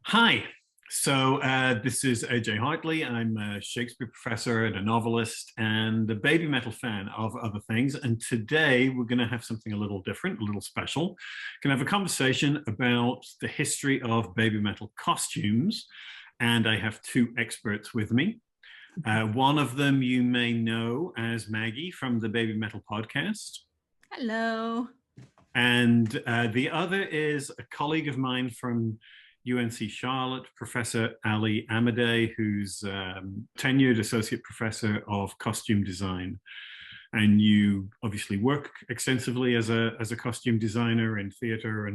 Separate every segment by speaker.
Speaker 1: Hi. This is AJ Hartley. I'm a Shakespeare professor and a novelist and a Babymetal fan of other things. And today we're going to have something a little different, a little special. We're going to have a conversation about the history of Babymetal costumes. And I have two experts with me. One of them you may know as Maggie from the Babymetal Podcast.
Speaker 2: Hello.
Speaker 1: And the other is a colleague of mine from UNC Charlotte, Professor Aly Amidei, who's tenured associate professor of costume design. And you obviously work extensively as a costume designer in theater,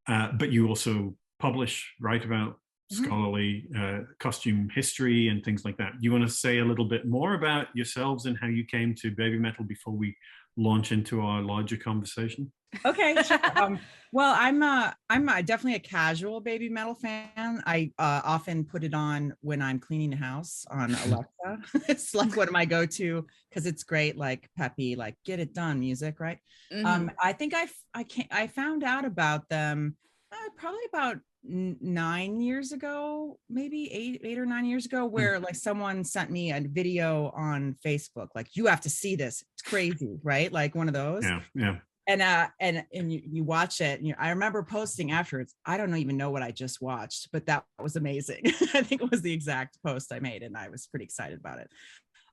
Speaker 1: but you also publish, write about scholarly costume history and things like that. You want to say a little bit more about yourselves and how you came to Babymetal before we launch into our larger conversation?
Speaker 3: Okay, sure. Well, I'm definitely a casual Babymetal fan. I often put it on when I'm cleaning the house on Alexa. It's like one of my go-to because it's great, like peppy, like get it done music, right? I think I found out about them probably about 9 years ago, maybe eight or 9 years ago, where like someone sent me a video on Facebook, like you have to see this. It's crazy, right? Like one of those.
Speaker 1: Yeah.
Speaker 3: And you watch it. And I remember posting afterwards. I don't even know what I just watched, but that was amazing. I think it was the exact post I made, and I was pretty excited about it.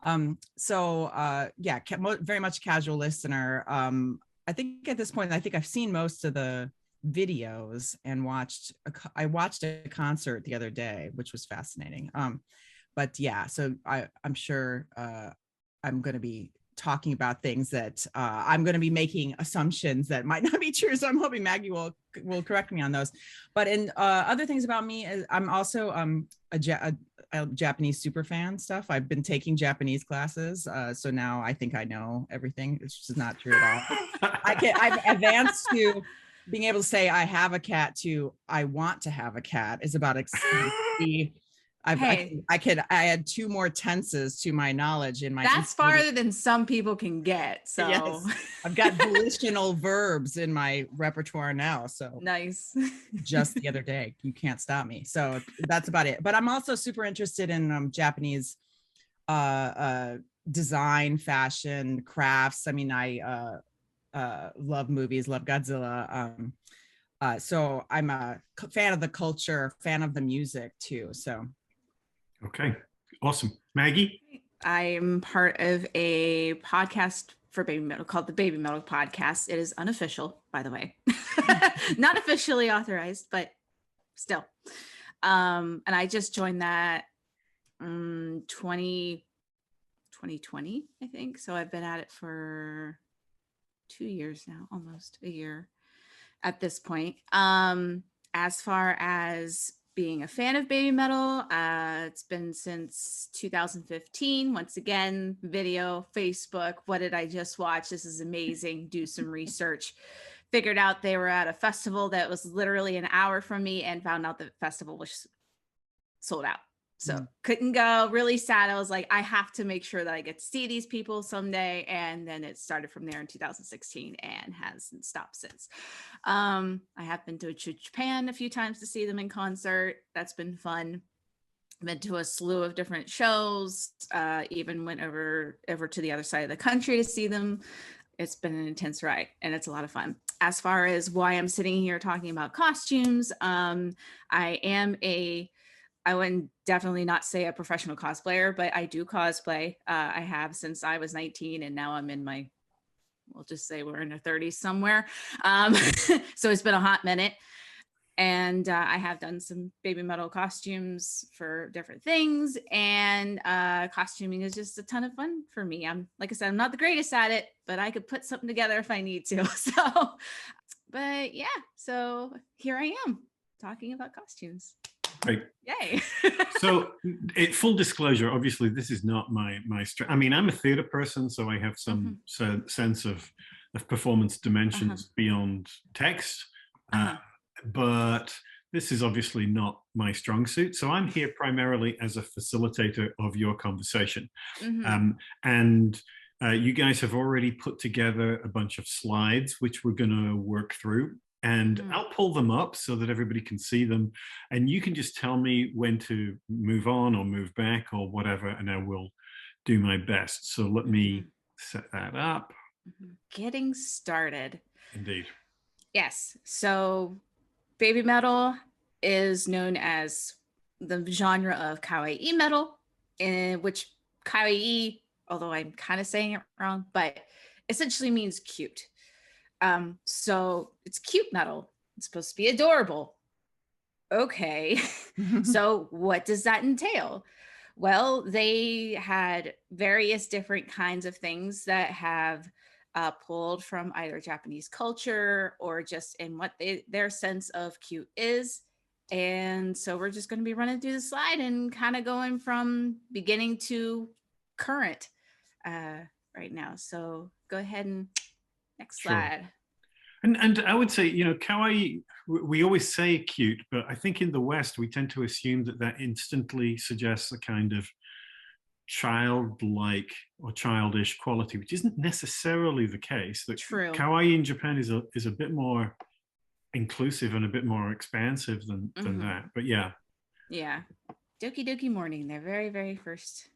Speaker 3: Very much a casual listener. I think at this point, I think I've seen most of the videos and I watched a concert the other day, which was fascinating. But yeah, so I'm sure I'm going to be talking about things that I'm going to be making assumptions that might not be true. So I'm hoping Maggie will correct me on those. But in other things about me, I'm also a Japanese super fan stuff. I've been taking Japanese classes. So now I think I know everything. It's just not true at all. I've advanced to being able to say I have a cat to I want to have a cat is about I had 2 more tenses to my knowledge in my.
Speaker 2: That's farther than some people can get. So
Speaker 3: yes. I've got volitional verbs in my repertoire now. So
Speaker 2: nice.
Speaker 3: Just the other day, you can't stop me. So that's about it. But I'm also super interested in Japanese design, fashion, crafts. I mean, I love movies, love Godzilla. So I'm a fan of the culture, fan of the music too. So.
Speaker 1: Okay, awesome. Maggie?
Speaker 2: I'm part of a podcast for Babymetal called the Babymetal Podcast. It is unofficial, by the way. Not officially authorized, but still. And I just joined that 2020, I think. So I've been at it for 2 years now, almost a year at this point. As far as being a fan of Babymetal, it's been since 2015. Once again, video, Facebook. What did I just watch? This is amazing. Do some research. Figured out they were at a festival that was literally an hour from me and found out the festival was sold out. So couldn't go, really sad. I was like, I have to make sure that I get to see these people someday. And then it started from there in 2016 and hasn't stopped since. I have been to Japan a few times to see them in concert. That's been fun. Been to a slew of different shows, even went over to the other side of the country to see them. It's been an intense ride and it's a lot of fun. As far as why I'm sitting here talking about costumes, I wouldn't definitely not say a professional cosplayer, but I do cosplay. I have since I was 19 and now I'm in my, we'll just say we're in our 30s somewhere. So it's been a hot minute. And I have done some Babymetal costumes for different things. And costuming is just a ton of fun for me. Like I said, I'm not the greatest at it, but I could put something together if I need to. But yeah, so here I am talking about costumes.
Speaker 1: Right.
Speaker 2: Yay.
Speaker 1: So full disclosure, obviously this is not my strength. I mean, I'm a theater person, so I have some sense of performance dimensions beyond text. But this is obviously not my strong suit. So I'm here primarily as a facilitator of your conversation. And you guys have already put together a bunch of slides, which we're going to work through. And I'll pull them up so that everybody can see them. And you can just tell me when to move on or move back or whatever, and I will do my best. So let me set that up.
Speaker 2: Getting started.
Speaker 1: Indeed.
Speaker 2: Yes. So baby metal is known as the genre of kawaii metal, in which kawaii, although I'm kind of saying it wrong, but essentially means cute. So it's cute metal. It's supposed to be adorable. Okay. So what does that entail? Well, they had various different kinds of things that have pulled from either Japanese culture or just in what their sense of cute is. And so we're just going to be running through the slide and kind of going from beginning to current right now. So go ahead and next slide.
Speaker 1: And I would say, kawaii, we always say cute, but I think in the West, we tend to assume that instantly suggests a kind of childlike or childish quality, which isn't necessarily the case. That
Speaker 2: True.
Speaker 1: Kawaii in Japan is a bit more inclusive and a bit more expansive than that. But yeah.
Speaker 2: Yeah. Doki Doki Morning, their very, very first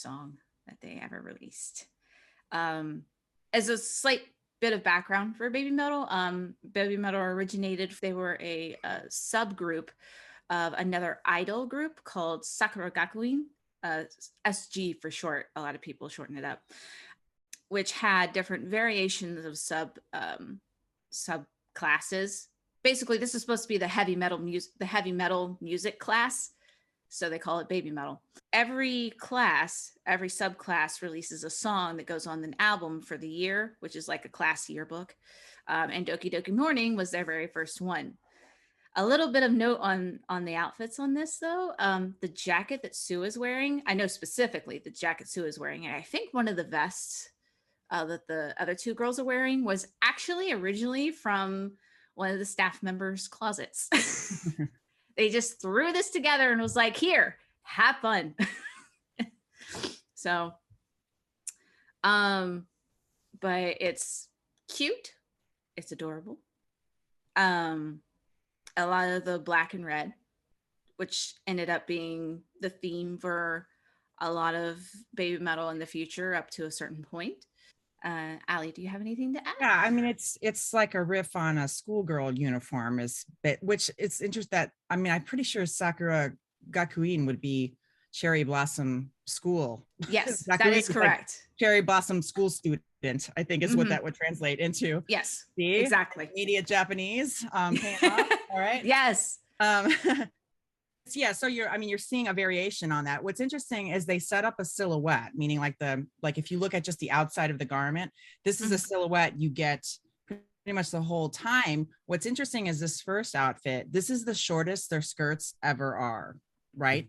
Speaker 2: song that they ever released. As a slight bit of background for Babymetal, Babymetal originated, they were a subgroup of another idol group called Sakura Gakuin, SG for short. A lot of people shorten it up, which had different variations of subclasses. Basically, this is supposed to be the heavy metal music class, so they call it baby metal. Every subclass releases a song that goes on an album for the year, which is like a class yearbook. And Doki Doki Morning was their very first one. A little bit of note on the outfits on this, though. The jacket that Sue is wearing, I know specifically the jacket Sue is wearing, and I think one of the vests that the other two girls are wearing was actually originally from one of the staff members' closets. They just threw this together and was like, here, have fun. So, but it's cute. It's adorable. A lot of the black and red, which ended up being the theme for a lot of baby metal in the future up to a certain point. Aly, do you have anything to add?
Speaker 3: Yeah, I mean, it's like a riff on a schoolgirl uniform, which it's interesting that, I mean, I'm pretty sure Sakura Gakuin would be cherry blossom school.
Speaker 2: Yes, that is correct.
Speaker 3: Like cherry blossom school student, I think is what that would translate into.
Speaker 2: Yes,
Speaker 3: see?
Speaker 2: Exactly.
Speaker 3: Immediate Japanese paying off. All right.
Speaker 2: Yes.
Speaker 3: Yeah, so you're seeing a variation on that. What's interesting is they set up a silhouette, meaning like if you look at just the outside of the garment, this is a silhouette you get pretty much the whole time. What's interesting is this first outfit, this is the shortest their skirts ever are, right?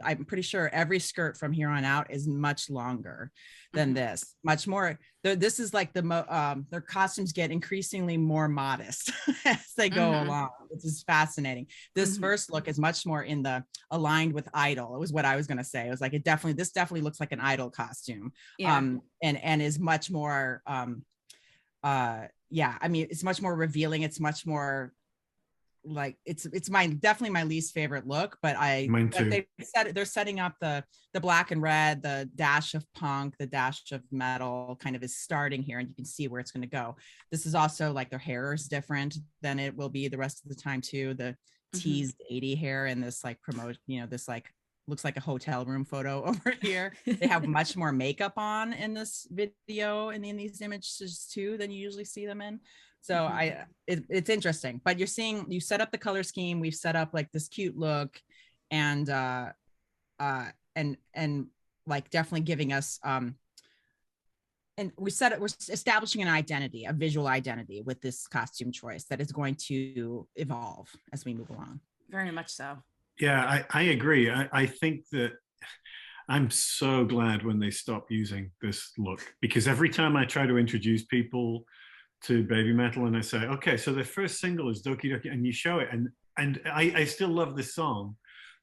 Speaker 3: I'm pretty sure every skirt from here on out is much longer than this, much more. This is like their costumes get increasingly more modest as they go along, which is fascinating. This first look is much more aligned with idol. It was what I was going to say. It was like, this definitely looks like an idol costume.
Speaker 2: Yeah.
Speaker 3: And is much more, I mean, it's much more revealing. It's much more like it's definitely my least favorite look, but
Speaker 1: mine too.
Speaker 3: They're setting up the black and red, the dash of punk, the dash of metal kind of is starting here, and you can see where it's going to go. This is also like their hair is different than it will be the rest of the time too. The teased 80 hair and this like this like looks like a hotel room photo over here. They have much more makeup on in this video and in these images too than you usually see them in. So it's interesting, but you set up the color scheme. We've set up like this cute look and like definitely giving us, and we're establishing an identity, a visual identity with this costume choice that is going to evolve as we move along.
Speaker 2: Very much so.
Speaker 1: Yeah, I agree. I think that I'm so glad when they stop using this look, because every time I try to introduce people to baby metal and I say, okay, so the first single is Doki Doki, and you show it, and I still love this song,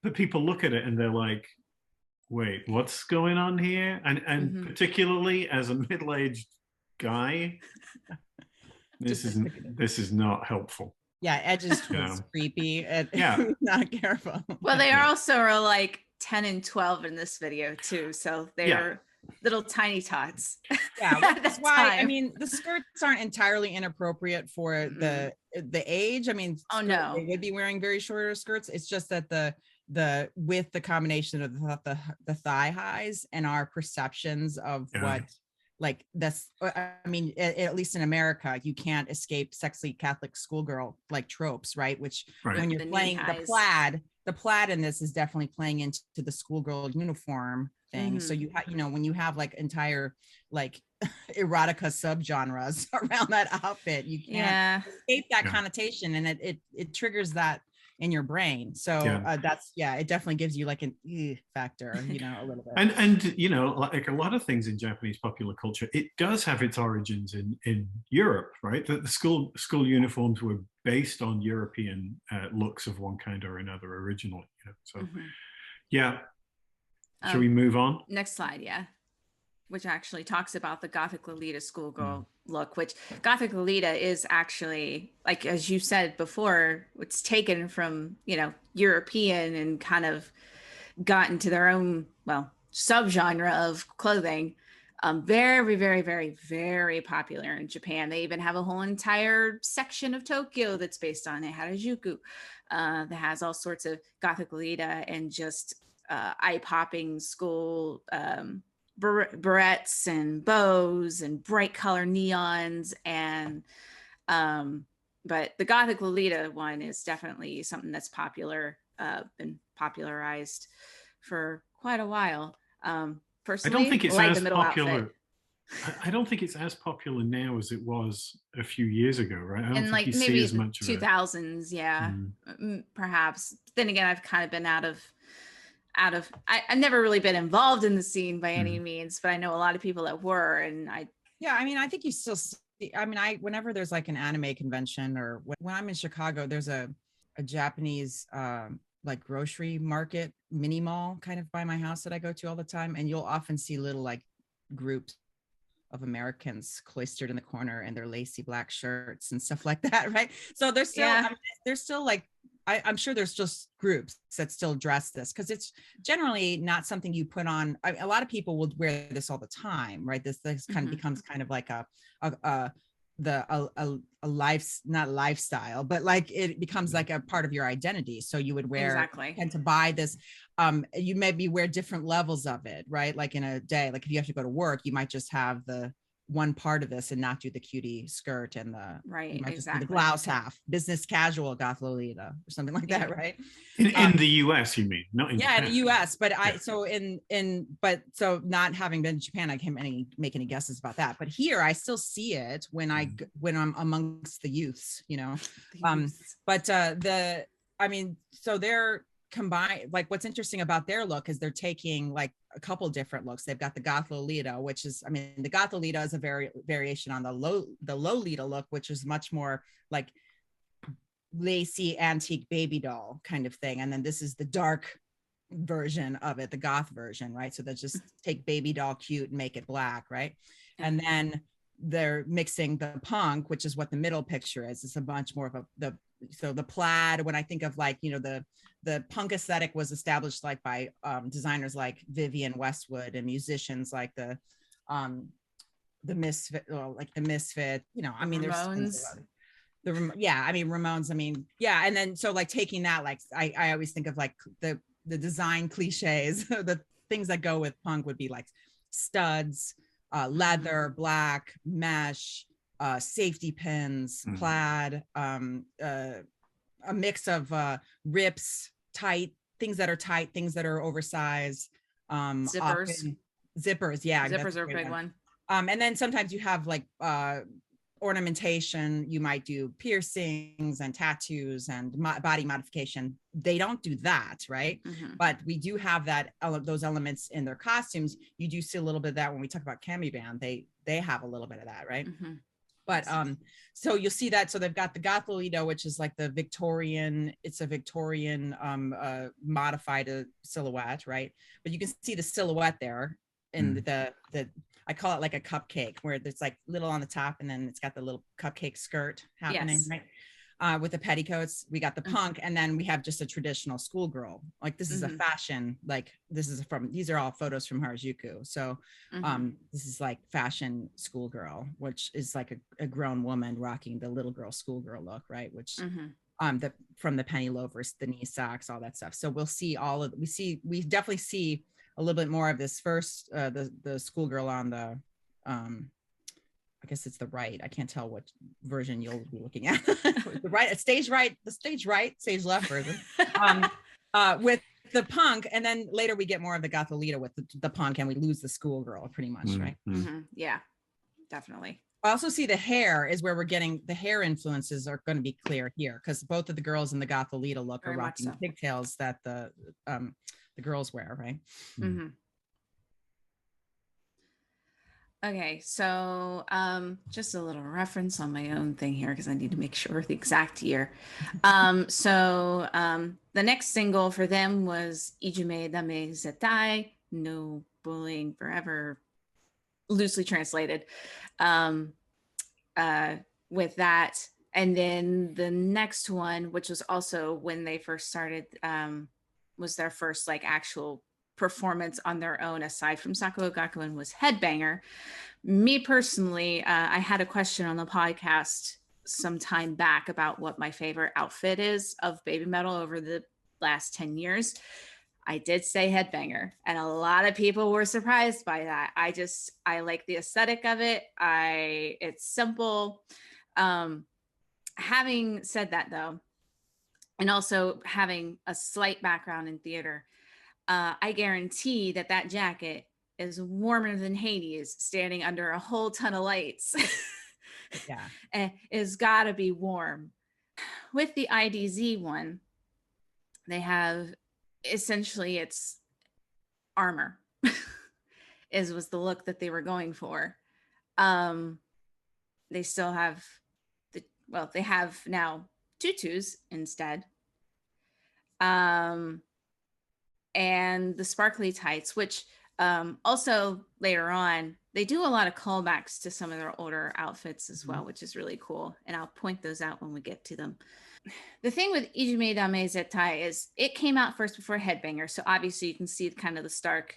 Speaker 1: but people look at it and they're like, wait, what's going on here? And particularly as a middle-aged guy, This is not helpful.
Speaker 3: Yeah, edges was creepy. Not careful.
Speaker 2: Well, they also are like 10 and 12 in this video too, so they're little tiny tots.
Speaker 3: Yeah, that's why I mean the skirts aren't entirely inappropriate for the age. I mean, they would be wearing very shorter skirts. It's just that the with the combination of the thigh highs and our perceptions of what like this, I mean, at least in America, you can't escape sexy Catholic schoolgirl like tropes, right? Which when you're playing the plaid in this is definitely playing into the schoolgirl uniform thing. So you when you have like entire like erotica subgenres around that outfit, you can't escape that connotation, and it triggers that in your brain. So that's it definitely gives you like an factor, a little bit.
Speaker 1: And like a lot of things in Japanese popular culture, it does have its origins in Europe, right? The school uniforms were based on European looks of one kind or another originally. So shall we move on?
Speaker 2: Next slide, which actually talks about the Gothic Lolita schoolgirl look, which Gothic Lolita is actually, like, as you said before, it's taken from, European and kind of got into their own, subgenre of clothing. Very, very, very, very popular in Japan. They even have a whole entire section of Tokyo that's based on it, Harajuku, that has all sorts of Gothic Lolita and just eye-popping school barrettes and bows and bright color neons, and but the Gothic Lolita one is definitely something that's been popularized for quite a while. Personally,
Speaker 1: I don't think it's as popular.
Speaker 2: Outfit.
Speaker 1: I don't think it's as popular now as it was a few years ago, right? I don't think
Speaker 2: like
Speaker 1: you
Speaker 2: maybe
Speaker 1: see as much
Speaker 2: 2000s, perhaps. Then again, I've kind of been out of I've never really been involved in the scene by any means, but I know a lot of people that were, and I
Speaker 3: think you still see, whenever there's like an anime convention, or when I'm in Chicago, there's a Japanese like grocery market mini mall kind of by my house that I go to all the time, and you'll often see little like groups of Americans cloistered in the corner in their lacy black shirts and stuff like that, right? So there's still there's still like I'm sure there's just groups that still dress this, because it's generally not something you put on. A lot of people will wear this all the time, right? This kind of becomes kind of like a life, not lifestyle, but like it becomes like a part of your identity. So you would wear and to buy this. You maybe wear different levels of it, right? Like in a day, like if you have to go to work, you might just have the one part of this and not do the cutie skirt and you might just do the blouse half, business casual Goth Lolita or something like that, right?
Speaker 1: In the US, you mean? Not in Japan.
Speaker 3: In the US, but so not having been to Japan, I can't make any guesses about that. But here, I still see it when I'm amongst the youths, So they're combined. Like what's interesting about their look is they're taking like a couple different looks. They've got the Goth Lolita, which is, the Goth Lolita is a variation on the Lolita look, which is much more like lacy antique baby doll kind of thing. And then this is the dark version of it, the goth version, right? So they just take baby doll cute and make it black, right? And then they're mixing the punk, which is what the middle picture is. It's a bunch more of the plaid. When I think of like, the punk aesthetic was established like by designers like Vivienne Westwood and musicians like the Misfit,
Speaker 2: Ramones.
Speaker 3: Ramones. And then so like taking that, like I always think of like the design cliches, the things that go with punk would be like studs, leather, black, mesh, safety pins, plaid, a mix of rips, things that are oversized,
Speaker 2: zippers.
Speaker 3: Zippers
Speaker 2: are a big one.
Speaker 3: And then sometimes you have like ornamentation. You might do piercings and tattoos and body modification. They don't do that, right? But we do have those elements in their costumes. You do see a little bit of that when we talk about Kami Band. They have a little bit of that, right? But so you'll see that. So they've got the Goth Lolita, which is like the Victorian. It's a Victorian modified silhouette, right? But you can see the silhouette there. and the I call it like a cupcake, where there's like little on the top and then it's got the little cupcake skirt happening, right? With the petticoats, we got the punk, and then we have just a traditional schoolgirl. Like this is a fashion, like these are all photos from Harajuku. So this is like fashion schoolgirl, which is like a grown woman rocking the little girl schoolgirl look, right? Which from the penny loafers, the knee socks, all that stuff. So we definitely see a little bit more of this first, the schoolgirl on the I guess it's the right. I can't tell what version you'll be looking at. The stage stage left version. With the punk, and then later we get more of the Gothic Lolita with the punk, and we lose the schoolgirl pretty much, right?
Speaker 2: Yeah, definitely.
Speaker 3: I also see the hair is where we're getting the hair influences are going to be clear here, because both of the girls in the Gothic Lolita look are rocking pigtails that the girls wear, right?
Speaker 2: Okay, so just a little reference on my own thing here because I need to make sure the exact year. So the next single for them was Ijume Dame Zetai, No Bullying Forever, loosely translated, with that. And then the next one, which was also when they first started, was their first like actual performance on their own aside from Sakuga Gakuen, was Headbanger. Me personally, I had a question on the podcast some time back about what my favorite outfit is of Babymetal over the last 10 years. I did say Headbanger, and a lot of people were surprised by that. I like the aesthetic of it. It's simple. Having said that though, and also having a slight background in theater, I guarantee that jacket is warmer than Hades standing under a whole ton of lights.
Speaker 3: Yeah.
Speaker 2: And it's gotta be warm. With the IDZ one, they have essentially it's armor was the look that they were going for. They still have they have now tutus instead. And the sparkly tights, which also later on, they do a lot of callbacks to some of their older outfits as well, which is really cool. And I'll point those out when we get to them. The thing with Ijume Dame Zetai is it came out first before Headbanger. So obviously you can see kind of the stark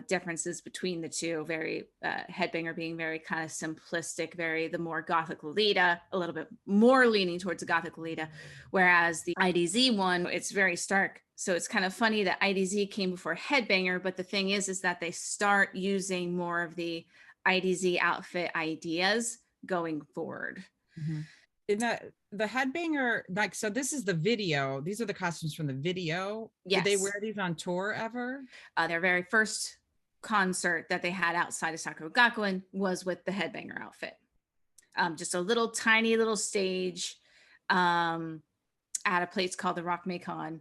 Speaker 2: differences between the two. Very Headbanger being very kind of simplistic, the more Gothic Lolita, a little bit more leaning towards the Gothic Lolita, whereas the IDZ one, it's very stark. So it's kind of funny that IDZ came before Headbanger, but the thing is that they start using more of the IDZ outfit ideas going forward.
Speaker 3: In the Headbanger, like, so this is the video. These are the costumes from the video.
Speaker 2: Yes.
Speaker 3: Did they wear these on tour ever?
Speaker 2: Their very first concert that they had outside of Sakuga Gakuen was with the Headbanger outfit. Just a little tiny little stage at a place called the Rock Macon.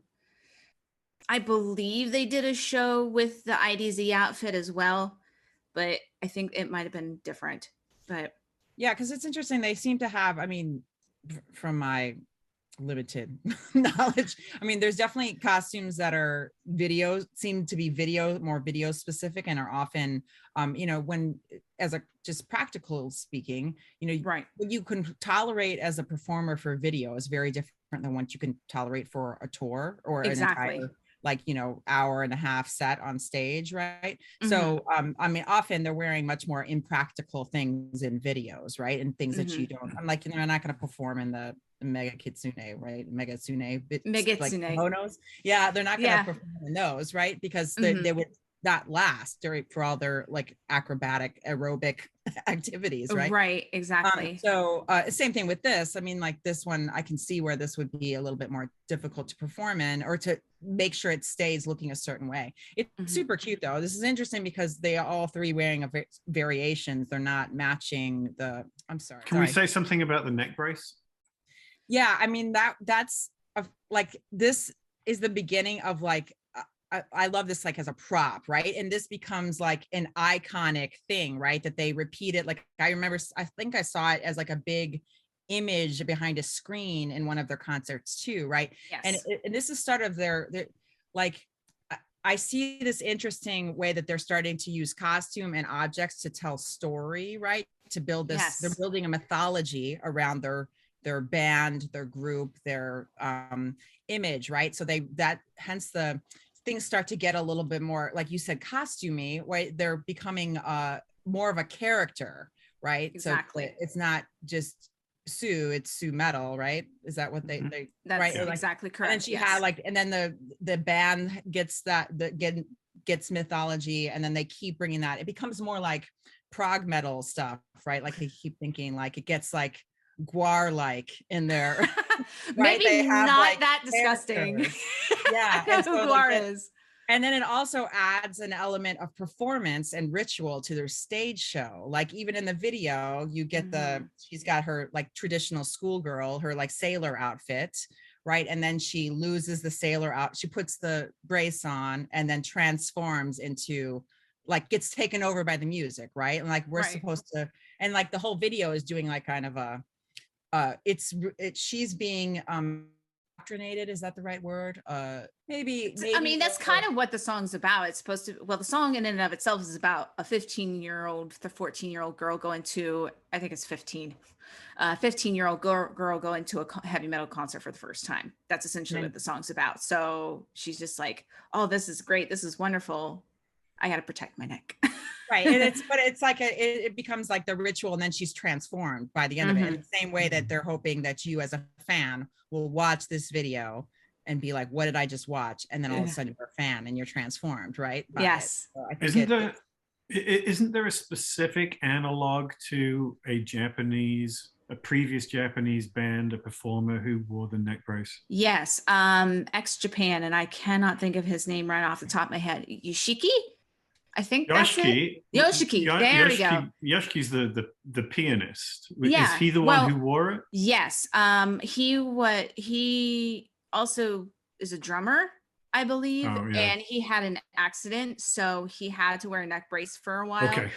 Speaker 2: I believe they did a show with the IDZ outfit as well, but I think it might have been different. But
Speaker 3: yeah, because it's interesting. They seem to have, I mean, from my limited knowledge, I mean, there's definitely costumes that are seem to be more video specific, and are often, when as a just practical speaking, right, what you can tolerate as a performer for video is very different than what you can tolerate for a tour or
Speaker 2: exactly.
Speaker 3: an entire hour and a half set on stage, right? So I mean, often they're wearing much more impractical things in videos, right? And things that you don't, I'm like, they're not going to perform in the Mega Kitsune, right? Mega Tsune, Monos. Yeah, they're not going to perform in those, right? Because they would not last for all their acrobatic aerobic activities, right?
Speaker 2: Right, exactly.
Speaker 3: So same thing with this. I mean, like this one, I can see where this would be a little bit more difficult to perform in, or to make sure it stays looking a certain way. It's super cute though. This is interesting because they are all three wearing variations. They're not matching the, I'm sorry.
Speaker 1: Can we say something about the neck brace?
Speaker 3: Yeah, I mean, that's this is the beginning of I love this as a prop, right? And this becomes an iconic thing, right? That they repeat it. I remember, I think I saw it as a big image behind a screen in one of their concerts too, right?
Speaker 2: Yes.
Speaker 3: And this is start of their I see this interesting way that they're starting to use costume and objects to tell story, right? To build this,
Speaker 2: Yes.
Speaker 3: they're building a mythology around their band, their group, their image, right? So hence the things start to get a little bit more, like you said, costumey, right? They're becoming more of a character, right?
Speaker 2: Exactly.
Speaker 3: So it's not just Sue, it's Sue Metal, right? Is that what they
Speaker 2: That's
Speaker 3: right?
Speaker 2: exactly correct.
Speaker 3: And then she had and then the band gets mythology, and then they keep bringing that. It becomes more like prog metal stuff, right? Like they keep thinking like it gets like Guar like in there. Right?
Speaker 2: Maybe
Speaker 3: They have,
Speaker 2: not
Speaker 3: like,
Speaker 2: that disgusting.
Speaker 3: Yeah.
Speaker 2: I know who Guar is.
Speaker 3: And then it also adds an element of performance and ritual to their stage show. Like even in the video, you get she's got her like traditional schoolgirl, her like sailor outfit, right? And then she loses the sailor out. She puts the brace on and then transforms into like gets taken over by the music, right? And like we're supposed to, and like the whole video is doing like kind of a, she's being indoctrinated, is that the right word? Maybe
Speaker 2: I mean, that's kind of what the song's about. It's supposed to, well, the song in and of itself is about a 15-year-old, the 14-year-old girl going to, I think it's 15-year-old girl going to a heavy metal concert for the first time. That's essentially what the song's about. So she's just like, oh, this is great. This is wonderful. I got to protect my neck.
Speaker 3: Right. And it's like it becomes like the ritual, and then she's transformed by the end of it. In the same way that they're hoping that you as a fan will watch this video and be like, what did I just watch? And then all of a sudden you're a fan and you're transformed, right?
Speaker 2: Yes.
Speaker 3: So
Speaker 1: isn't there a specific analog to a previous Japanese band, a performer who wore the neck brace?
Speaker 2: Yes. Ex-Japan, and I cannot think of his name right off the top of my head. Yoshiki? I think
Speaker 1: Yoshiki.
Speaker 2: That's it. Yoshiki. There we go.
Speaker 1: Yoshiki's the pianist. Is he the one who wore it?
Speaker 2: Yes. He also is a drummer, I believe, and he had an accident, so he had to wear a neck brace for a while.
Speaker 1: Okay.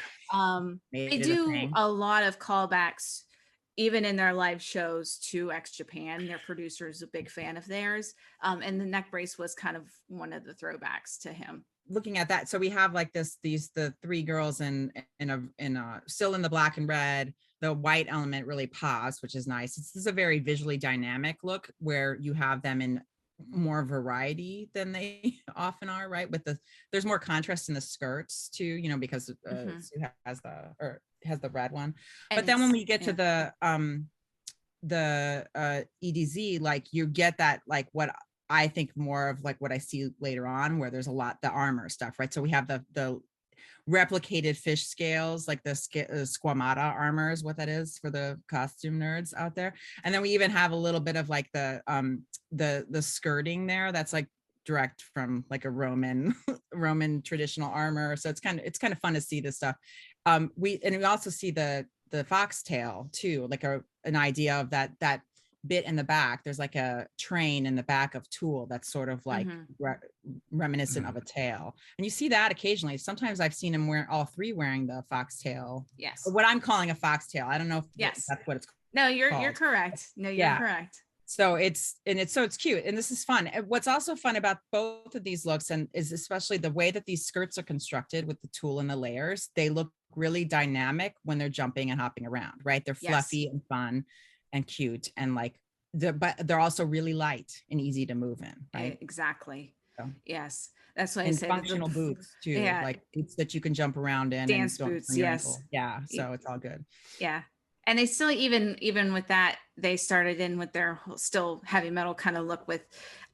Speaker 2: They do a lot of callbacks, even in their live shows, to ex-Japan. Their producer is a big fan of theirs, and the neck brace was kind of one of the throwbacks to him.
Speaker 3: Looking at that, so we have like the three girls in still in the black and red. The white element really pops, which is nice. This is a very visually dynamic look where you have them in more variety than they often are, right? There's more contrast in the skirts too, because Sue has the red one. And but then when we get to the EDZ, like you get that, like what I think more of like what I see later on, where there's a lot, the armor stuff, right? So we have the replicated fish scales, like the squamata armor is what that is for the costume nerds out there. And then we even have a little bit of like the skirting there that's like direct from like a Roman traditional armor. So it's kind of fun to see this stuff. We also see the foxtail too, like an idea of that bit in the back. There's like a train in the back of Tool that's sort of like reminiscent of a tail, and you see that occasionally. Sometimes I've seen him all three wearing the foxtail.
Speaker 2: Yes,
Speaker 3: or what I'm calling a foxtail. I don't know if that's what it's called.
Speaker 2: No, you're correct. No, you're correct.
Speaker 3: So it's cute, and this is fun. And what's also fun about both of these looks is especially the way that these skirts are constructed with the tulle and the layers. They look really dynamic when they're jumping and hopping around, right? They're fluffy and fun and cute, and like but they're also really light and easy to move in, right?
Speaker 2: Exactly.
Speaker 3: So.
Speaker 2: Yes, that's why I say
Speaker 3: functional boots too, like boots that you can jump around in.
Speaker 2: Dance boots, yes.
Speaker 3: Ankle. Yeah, so it's all good.
Speaker 2: Yeah, and they still even with that, they started in with their still heavy metal kind of look with,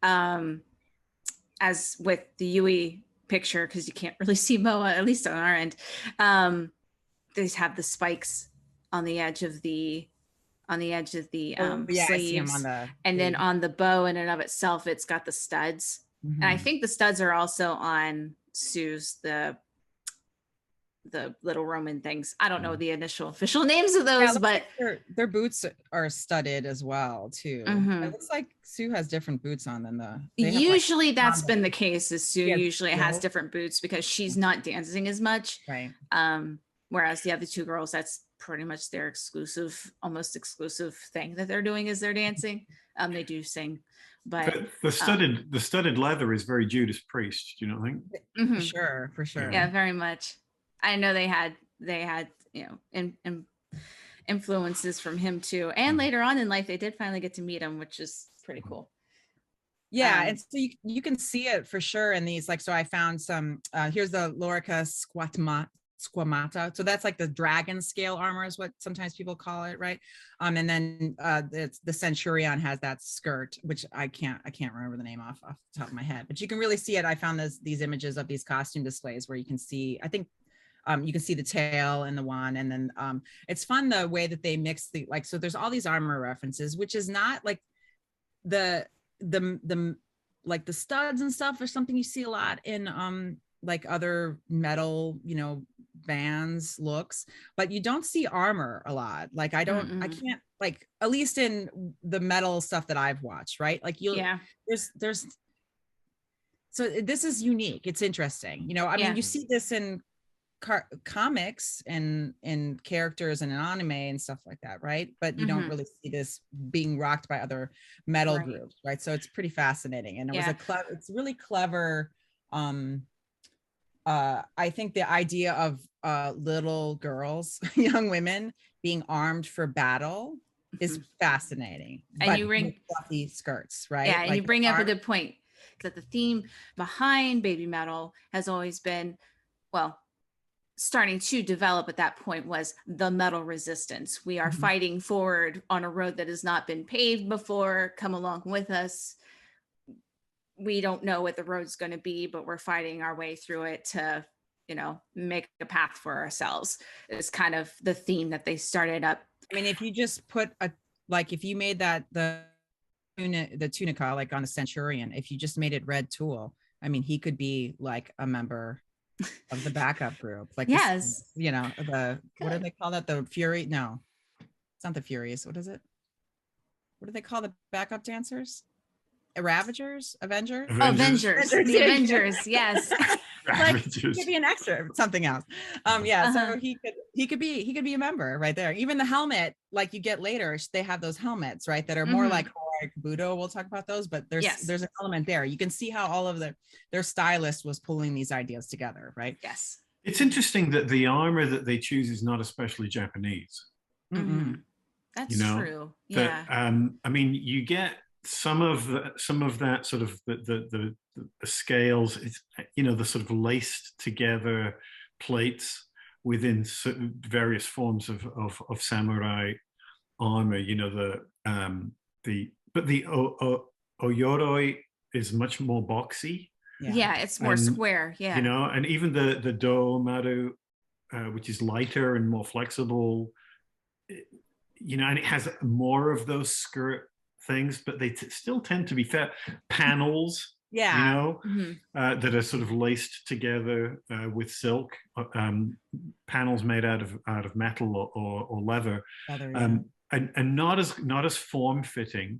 Speaker 2: as with the Yui picture, because you can't really see Moa, at least on our end. They have the spikes on the edge of the sleeves, and then on the bow in and of itself, it's got the studs. And I think the studs are also on Sue's, the little Roman things. I don't know the initial official names of those, but
Speaker 3: like their boots are studded as well too. It looks like Sue has different boots on than
Speaker 2: usually like, that's been the case. Is Sue usually has different boots because she's not dancing as much,
Speaker 3: right?
Speaker 2: Whereas the other two girls, that's pretty much their almost exclusive thing that they're doing is they're dancing. They do sing But
Speaker 1: the studded leather is very Judas Priest. Do you not think?
Speaker 3: For sure.
Speaker 2: Yeah, very much. I know they had influences from him too, and later on in life they did finally get to meet him, which is pretty cool.
Speaker 3: Yeah, and so you can see it for sure in these. Like, so I found some. Here's the Lorica Squamata. So that's like the dragon scale armor is what sometimes people call it, right? And then the Centurion has that skirt, which I can't remember the name off the top of my head, but you can really see it. I found these images of these costume displays where you can see, I think you can see the tail and the one, and then it's fun the way that they mix so there's all these armor references, which is not like the like the studs and stuff or something you see a lot in like other metal, bands looks, but you don't see armor a lot. Like I can't, like, at least in the metal stuff that I've watched, right? Like there's so this is unique. It's interesting. I mean, you see this in comics and in characters and in anime and stuff like that, right? But you don't really see this being rocked by other metal groups, right? So it's pretty fascinating, and it's really clever. I think the idea of little girls, young women being armed for battle is fascinating.
Speaker 2: And you bring
Speaker 3: fluffy skirts, right?
Speaker 2: Yeah, and you bring up a good point, that the theme behind Babymetal has always been, well, starting to develop at that point, was the metal resistance. We are fighting forward on a road that has not been paved before. Come along with us. We don't know what the road's going to be, but we're fighting our way through it to, make a path for ourselves. It's kind of the theme that they started up.
Speaker 3: I mean, if you just put if you made that the tunica, like on a Centurion, if you just made it red tulle, I mean, he could be like a member of the backup group. Like,
Speaker 2: yes,
Speaker 3: what do they call that? The Fury? No, it's not the Furies. What is it? What do they call the backup dancers? Avengers. The Avengers, yes. Like, he could be an extra, something else. So he could be a member right there. Even the helmet, like you get later, they have those helmets, right, that are more like Budo. We'll talk about those, but there's an element there. You can see how all of their stylist was pulling these ideas together, right?
Speaker 2: Yes.
Speaker 1: It's interesting that the armor that they choose is not especially Japanese.
Speaker 2: That's true.
Speaker 1: But, I mean, you get some of that sort of the scales, it's, the sort of laced together plates within various forms of samurai armor. But the Oyoroi is much more boxy.
Speaker 2: Yeah, it's more square. Yeah,
Speaker 1: and even the Domaru, which is lighter and more flexible, and it has more of those skirt things, but they still tend to be panels, that are sort of laced together with silk, panels made out of metal or leather, and not as form fitting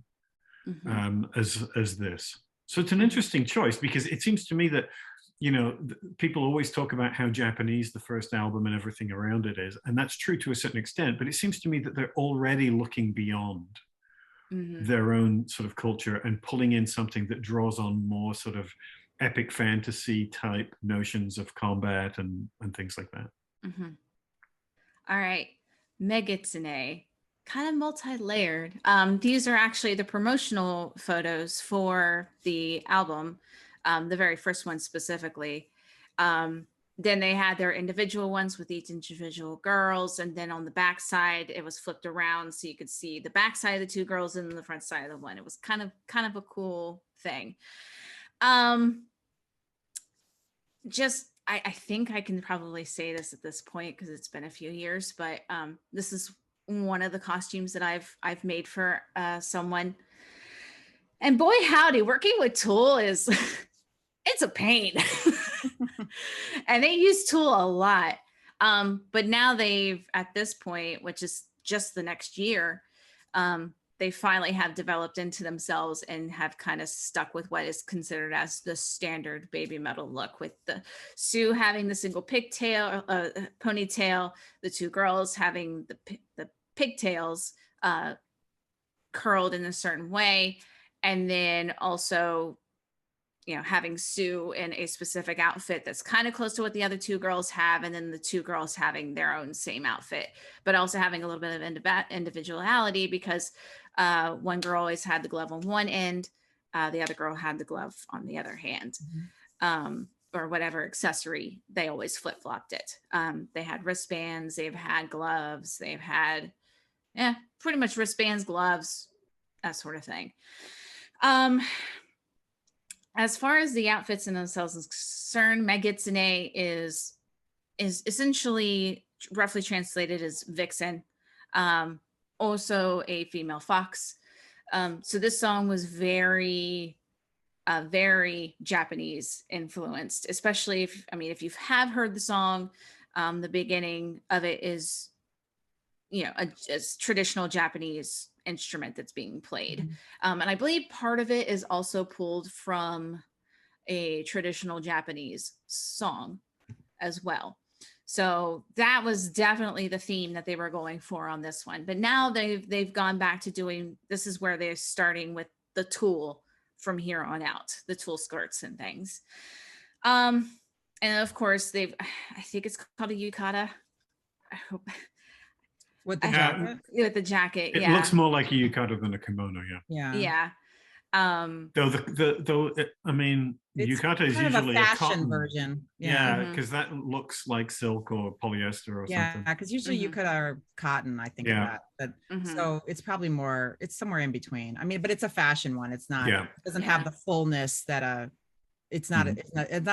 Speaker 1: as this. So it's an interesting choice, because it seems to me that people always talk about how Japanese the first album and everything around it is, and that's true to a certain extent, but it seems to me that they're already looking beyond their own sort of culture and pulling in something that draws on more sort of epic fantasy type notions of combat and things like that.
Speaker 2: All right, Megitsune, kind of multi-layered. These are actually the promotional photos for the album, the very first one specifically. Then they had their individual ones with each individual girls, and then on the back side it was flipped around so you could see the back side of the two girls and the front side of the one. It was kind of a cool thing. I think I can probably say this at this point because it's been a few years, but this is one of the costumes that I've made for someone, and boy howdy, working with tulle is it's a pain. And they use tulle a lot, but now they've, at this point, which is just the next year, they finally have developed into themselves and have kind of stuck with what is considered as the standard Babymetal look, with the Sue having the single ponytail, the two girls having the pigtails curled in a certain way, And then also, you know, having Sue in a specific outfit that's kind of close to what the other two girls have, and then the two girls having their own same outfit, but also having a little bit of individuality, because one girl always had the glove on one end, the other girl had the glove on the other hand, or whatever accessory, they always flip-flopped it. They had wristbands, they've had gloves, they've had pretty much wristbands, gloves, that sort of thing. As far as the outfits in themselves is concerned, Maggie is essentially roughly translated as vixen, also a female fox. So this song was very Japanese influenced, especially if you have heard the song, the beginning of it is, you know, a traditional Japanese instrument that's being played. And I believe part of it is also pulled from a traditional Japanese song as well. So that was definitely the theme that they were going for on this one. But now they've gone back to doing, this is where they're starting with the tulle from here on out, the tulle skirts and things. And of course I think it's called a yukata. I hope.
Speaker 3: With the jacket?
Speaker 2: With the jacket,
Speaker 1: It looks more like a yukata than a kimono,
Speaker 2: yeah.
Speaker 1: Though I mean, yukata is usually
Speaker 3: a fashion
Speaker 1: cotton
Speaker 3: version.
Speaker 1: because that looks like silk or polyester or something.
Speaker 3: Yeah, because usually yukata are cotton, I think of that. But so it's probably more, it's somewhere in between. I mean, but it's a fashion one. It's not, it doesn't have the fullness that it's not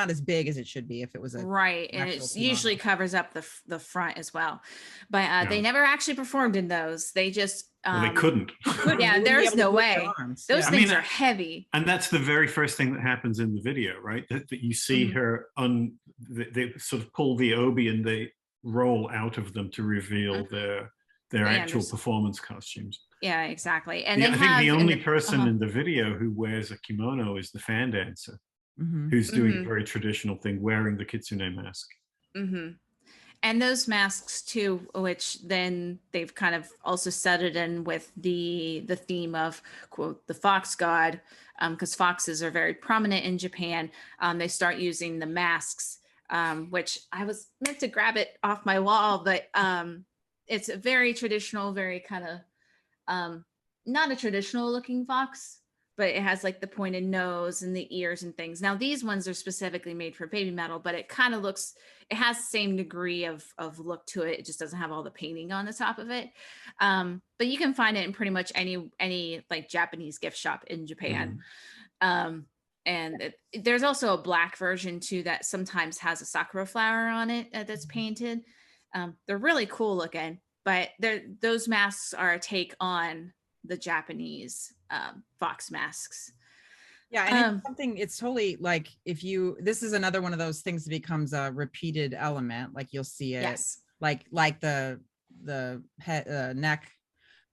Speaker 3: as big as it should be if it was a
Speaker 2: right, and it usually covers up the front as well. But they never actually performed in those. They just
Speaker 1: they couldn't.
Speaker 2: Yeah, there's no way. Those things are heavy.
Speaker 1: And that's the very first thing that happens in the video, right? That you see her they sort of pull the obi and they roll out of them to reveal their actual performance costumes.
Speaker 2: Yeah, exactly. And
Speaker 1: I think the only person in the video who wears a kimono is the fan dancer. Who's doing a very traditional thing, wearing the kitsune mask.
Speaker 2: And those masks too, which then they've kind of also set it in with the theme of, quote, the fox god, because foxes are very prominent in Japan. They start using the masks, which I was meant to grab it off my wall, but it's a very traditional, very kind of not a traditional looking fox, but it has like the pointed nose and the ears and things. Now these ones are specifically made for Babymetal, but it kind of looks, it has the same degree of look to it. It just doesn't have all the painting on the top of it. But you can find it in pretty much any like Japanese gift shop in Japan. And there's also a black version too that sometimes has a sakura flower on it that's painted. They're really cool looking, but those masks are a take on the Japanese fox masks.
Speaker 3: Yeah, and it's something, it's totally like, this is another one of those things that becomes a repeated element, like you'll see it like the head, neck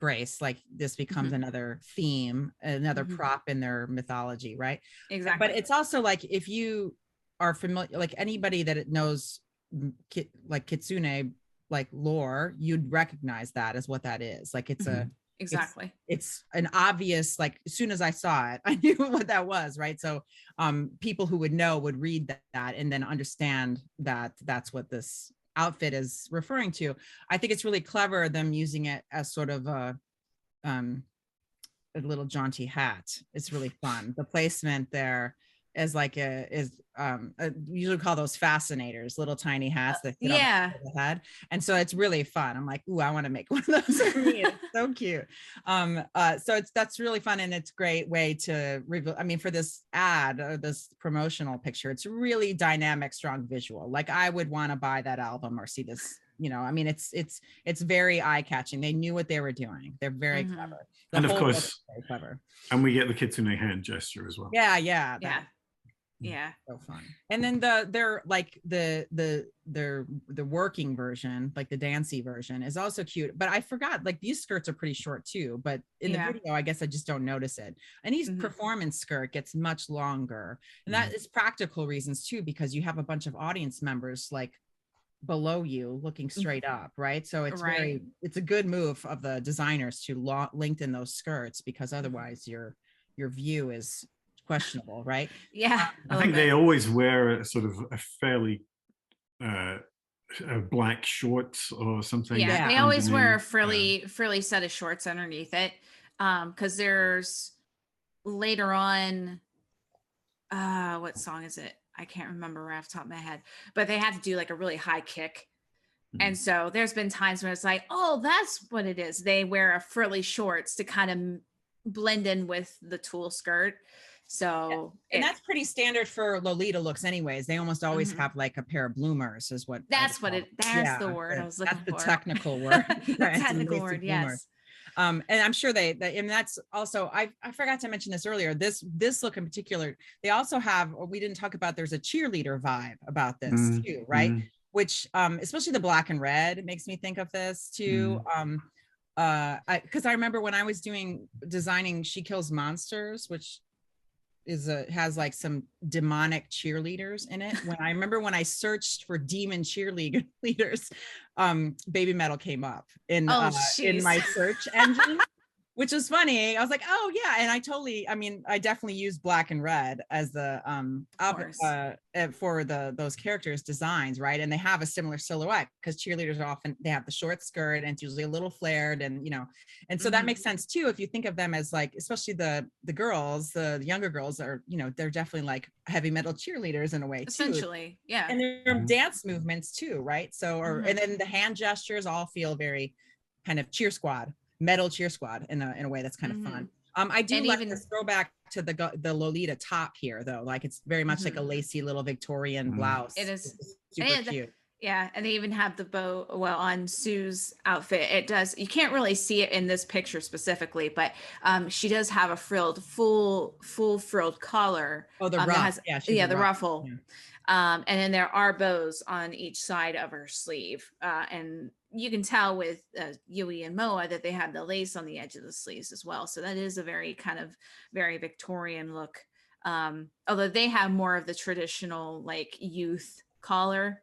Speaker 3: brace, like this becomes another theme, another prop in their mythology, right?
Speaker 2: Exactly.
Speaker 3: But it's also like, if you are familiar, like anybody that knows like kitsune like lore, you'd recognize that as what that is. Like it's
Speaker 2: exactly.
Speaker 3: It's an obvious, like as soon as I saw it, I knew what that was, right? So people who would know would read that and then understand that that's what this outfit is referring to. I think it's really clever them using it as sort of a little jaunty hat. It's really fun. The placement there is like usually call those fascinators, little tiny hats that fit on the head. And so it's really fun. I'm like, ooh, I want to make one of those for me. It's so cute. So that's really fun. And it's a great way to reveal, I mean, for this ad or this promotional picture, it's really dynamic, strong visual. Like I would want to buy that album or see this, you know, I mean, it's very eye-catching. They knew what they were doing. They're very clever.
Speaker 1: And of course,
Speaker 3: very clever.
Speaker 1: And we get the kitsune hand gesture as well.
Speaker 2: Yeah.
Speaker 3: So fun. And then they're like the working version, like the dancey version is also cute, but I forgot, like these skirts are pretty short too, but in the video, I guess I just don't notice it. And his performance skirt gets much longer, and that is practical reasons too, because you have a bunch of audience members like below you looking straight up, right? So it's it's a good move of the designers to lengthen those skirts, because otherwise you're your view is questionable, right?
Speaker 2: Yeah.
Speaker 1: I think they always wear a sort of a fairly black shorts or something.
Speaker 2: Yeah, they always wear a
Speaker 1: underneath.
Speaker 2: frilly set of shorts underneath it. Because there's later on, what song is it? I can't remember right off the top of my head, but they have to do like a really high kick. And so there's been times when it's like, oh, that's what it is. They wear a frilly shorts to kind of blend in with the tulle skirt. So
Speaker 3: and that's pretty standard for Lolita looks anyways. They almost always have like a pair of bloomers is what
Speaker 2: that's what it there's the word I was looking for.
Speaker 3: That's the technical word.
Speaker 2: Right? Technical word, yes.
Speaker 3: And I'm sure and that's also, I forgot to mention this earlier, this look in particular, they also have, we didn't talk about, there's a cheerleader vibe about this too, right? Which especially the black and red makes me think of this too. Because I remember when I was designing She Kills Monsters, which has like some demonic cheerleaders in it. When I searched for demon cheerleaders, Babymetal came up in my search engine, which was funny. I was like, oh yeah. And I definitely used black and red as the for those characters designs, right? And they have a similar silhouette because cheerleaders are often, they have the short skirt and it's usually a little flared, and and so that makes sense too if you think of them as like, especially the girls, the younger girls are, they're definitely like heavy metal cheerleaders in a way too.
Speaker 2: Essentially, yeah.
Speaker 3: And their dance movements too, right? So and then the hand gestures all feel very kind of metal cheer squad in a way that's kind of fun. I do like this throwback to the Lolita top here though. Like it's very much like a lacy little Victorian blouse.
Speaker 2: It is
Speaker 3: super cute.
Speaker 2: Yeah, and they even have the bow on Sue's outfit. It does, you can't really see it in this picture specifically, but she does have a full frilled collar.
Speaker 3: Oh, the ruff.
Speaker 2: The ruffle. Yeah. And then there are bows on each side of her sleeve. And you can tell with Yui and Moa that they have the lace on the edge of the sleeves as well. So that is a very Victorian look. Although they have more of the traditional like youth collar,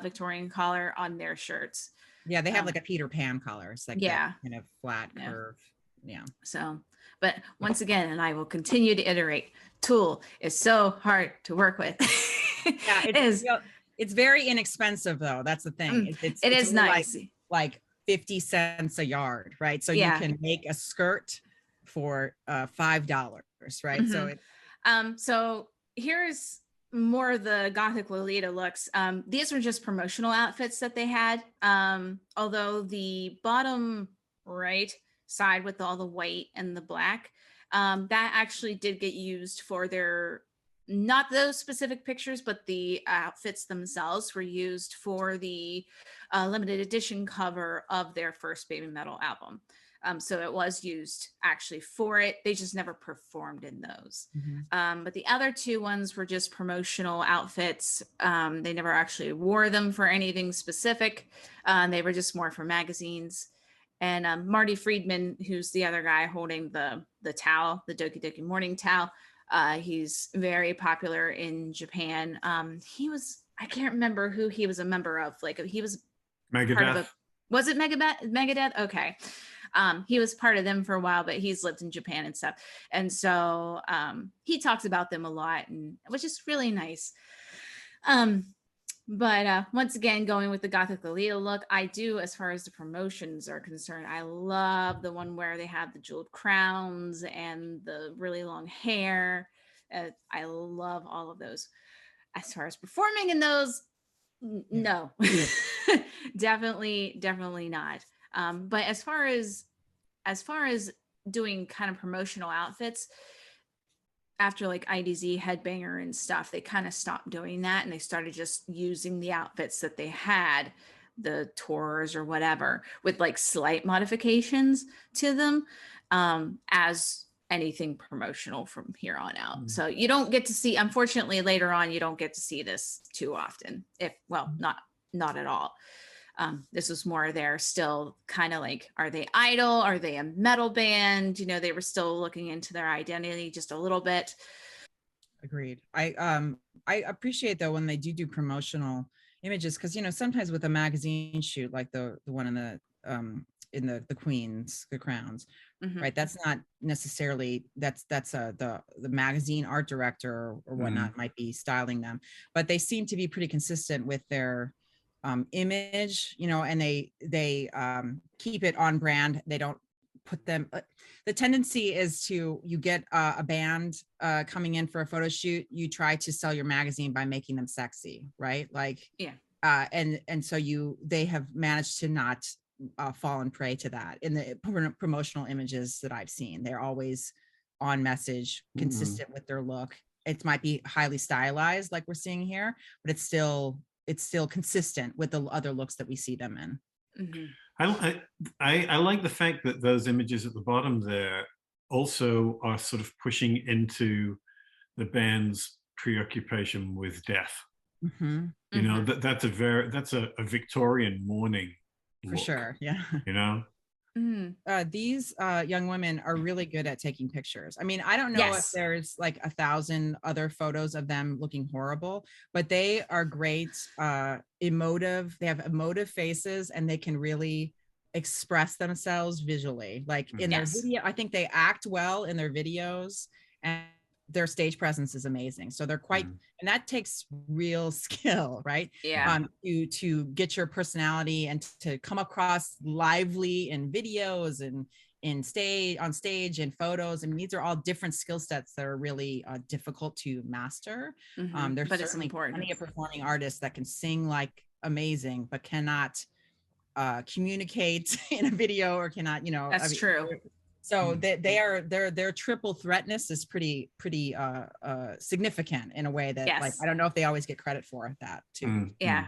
Speaker 2: Victorian collar on their shirts.
Speaker 3: Yeah, they have like a Peter Pan collar. It's like that kind of flat curve. Yeah.
Speaker 2: So, but once again, and I will continue to iterate, tulle is so hard to work with.
Speaker 3: Yeah, it is. It's very inexpensive though. That's the thing. It is
Speaker 2: nice.
Speaker 3: Like 50 cents a yard, right? So you can make a skirt for $5, right? So
Speaker 2: so here's more of the Gothic Lolita looks. These were just promotional outfits that they had. Although the bottom right side with all the white and the black, that actually did get used for their, not those specific pictures, but the outfits themselves were used for the limited edition cover of their first Babymetal album. So it was used actually for it. They just never performed in those. But the other two ones were just promotional outfits. They never actually wore them for anything specific. They were just more for magazines. And Marty Friedman, who's the other guy holding the towel, the Doki Doki morning towel, he's very popular in Japan. I can't remember who he was a member of. Like he was
Speaker 1: Megadeth.
Speaker 2: Was it Megadeth? Okay. He was part of them for a while, but he's lived in Japan and stuff. And so he talks about them a lot, and which is really nice. But once again, going with the Gothic Lolita look, I do, as far as the promotions are concerned, I love the one where they have the jeweled crowns and the really long hair. I love all of those. As far as performing in those, no, definitely not. But as far as doing kind of promotional outfits, after like IDZ Headbanger and stuff, they kind of stopped doing that, and they started just using the outfits that they had, the tours or whatever, with like slight modifications to them, as anything promotional from here on out. So you don't get to see, unfortunately, later on, you don't get to see this too often. Not at all. This was more, they're still kind of like, are they idol? Are they a metal band? They were still looking into their identity just a little bit.
Speaker 3: Agreed. I appreciate though when they do promotional images, because sometimes with a magazine shoot like the one in the in the queens, the crowns,
Speaker 2: Mhm.
Speaker 3: right? That's not necessarily, that's the magazine art director or whatnot might be styling them, but they seem to be pretty consistent with their image, you know, and they keep it on brand. They don't put them, the tendency is you get a band coming in for a photo shoot, you try to sell your magazine by making them sexy, right? Like,
Speaker 2: Yeah.
Speaker 3: And so they have managed to not fall and prey to that in the promotional images that I've seen. They're always on message, consistent with their look. It might be highly stylized like we're seeing here, but it's still consistent with the other looks that we see them in.
Speaker 1: I like the fact that those images at the bottom there also are sort of pushing into the band's preoccupation with death. You know, that's a Victorian mourning
Speaker 3: for
Speaker 1: look,
Speaker 3: sure. Yeah.
Speaker 1: You know,
Speaker 3: these young women are really good at taking pictures. I mean, I don't know if there's like 1,000 other photos of them looking horrible, but they are great, emotive. They have emotive faces and they can really express themselves visually. Like in their video, I think they act well in their videos, and their stage presence is amazing. So they're quite, and that takes real skill, right?
Speaker 2: Yeah.
Speaker 3: To get your personality and to come across lively in videos and on stage and photos. I mean, these are all different skill sets that are really difficult to master. There's
Speaker 2: but
Speaker 3: certainly
Speaker 2: it's important.
Speaker 3: plenty of performing artists that can sing like amazing, but cannot communicate in a video or cannot, you know.
Speaker 2: That's true.
Speaker 3: So their triple threatness is pretty significant in a way that like I don't know if they always get credit for that too.
Speaker 2: Yeah.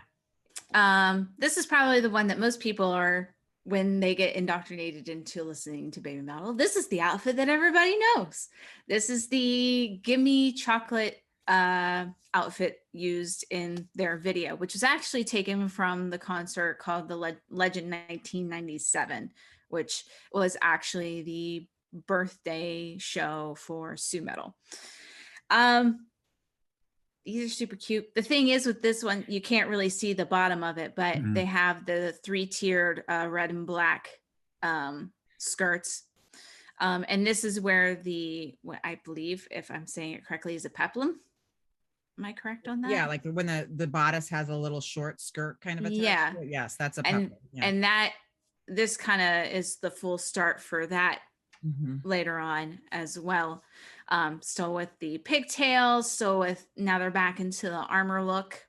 Speaker 2: This is probably the one that most people are, when they get indoctrinated into listening to Babymetal, this is the outfit that everybody knows. This is the Gimme Chocolate outfit used in their video, which was actually taken from the concert called the Legend 1997, which was actually the birthday show for Sue Metal. These are super cute. The thing is with this one, you can't really see the bottom of it, but they have the 3-tiered red and black skirts. And this is where what I believe, if I'm saying it correctly, is a peplum. Am I correct on that?
Speaker 3: Yeah, like when the bodice has a little short skirt kind of attached to it. Yes, that's a peplum.
Speaker 2: And this kind of is the full start for that later on as well. Still with the pigtails, now they're back into the armor look,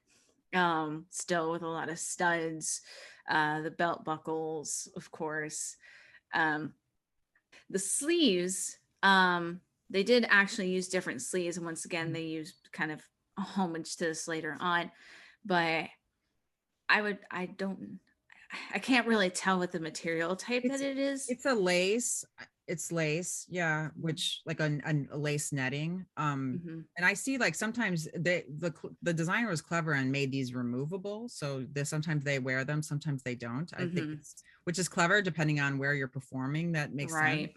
Speaker 2: still with a lot of studs, the belt buckles, of course. The sleeves, they did actually use different sleeves, and once again they used kind of a homage to this later on, but I can't really tell what the material type that it is.
Speaker 3: It's a lace. It's lace, yeah, which like a lace netting. And I see like sometimes the designer was clever and made these removable, so sometimes they wear them, sometimes they don't. I think which is clever depending on where you're performing. That makes sense.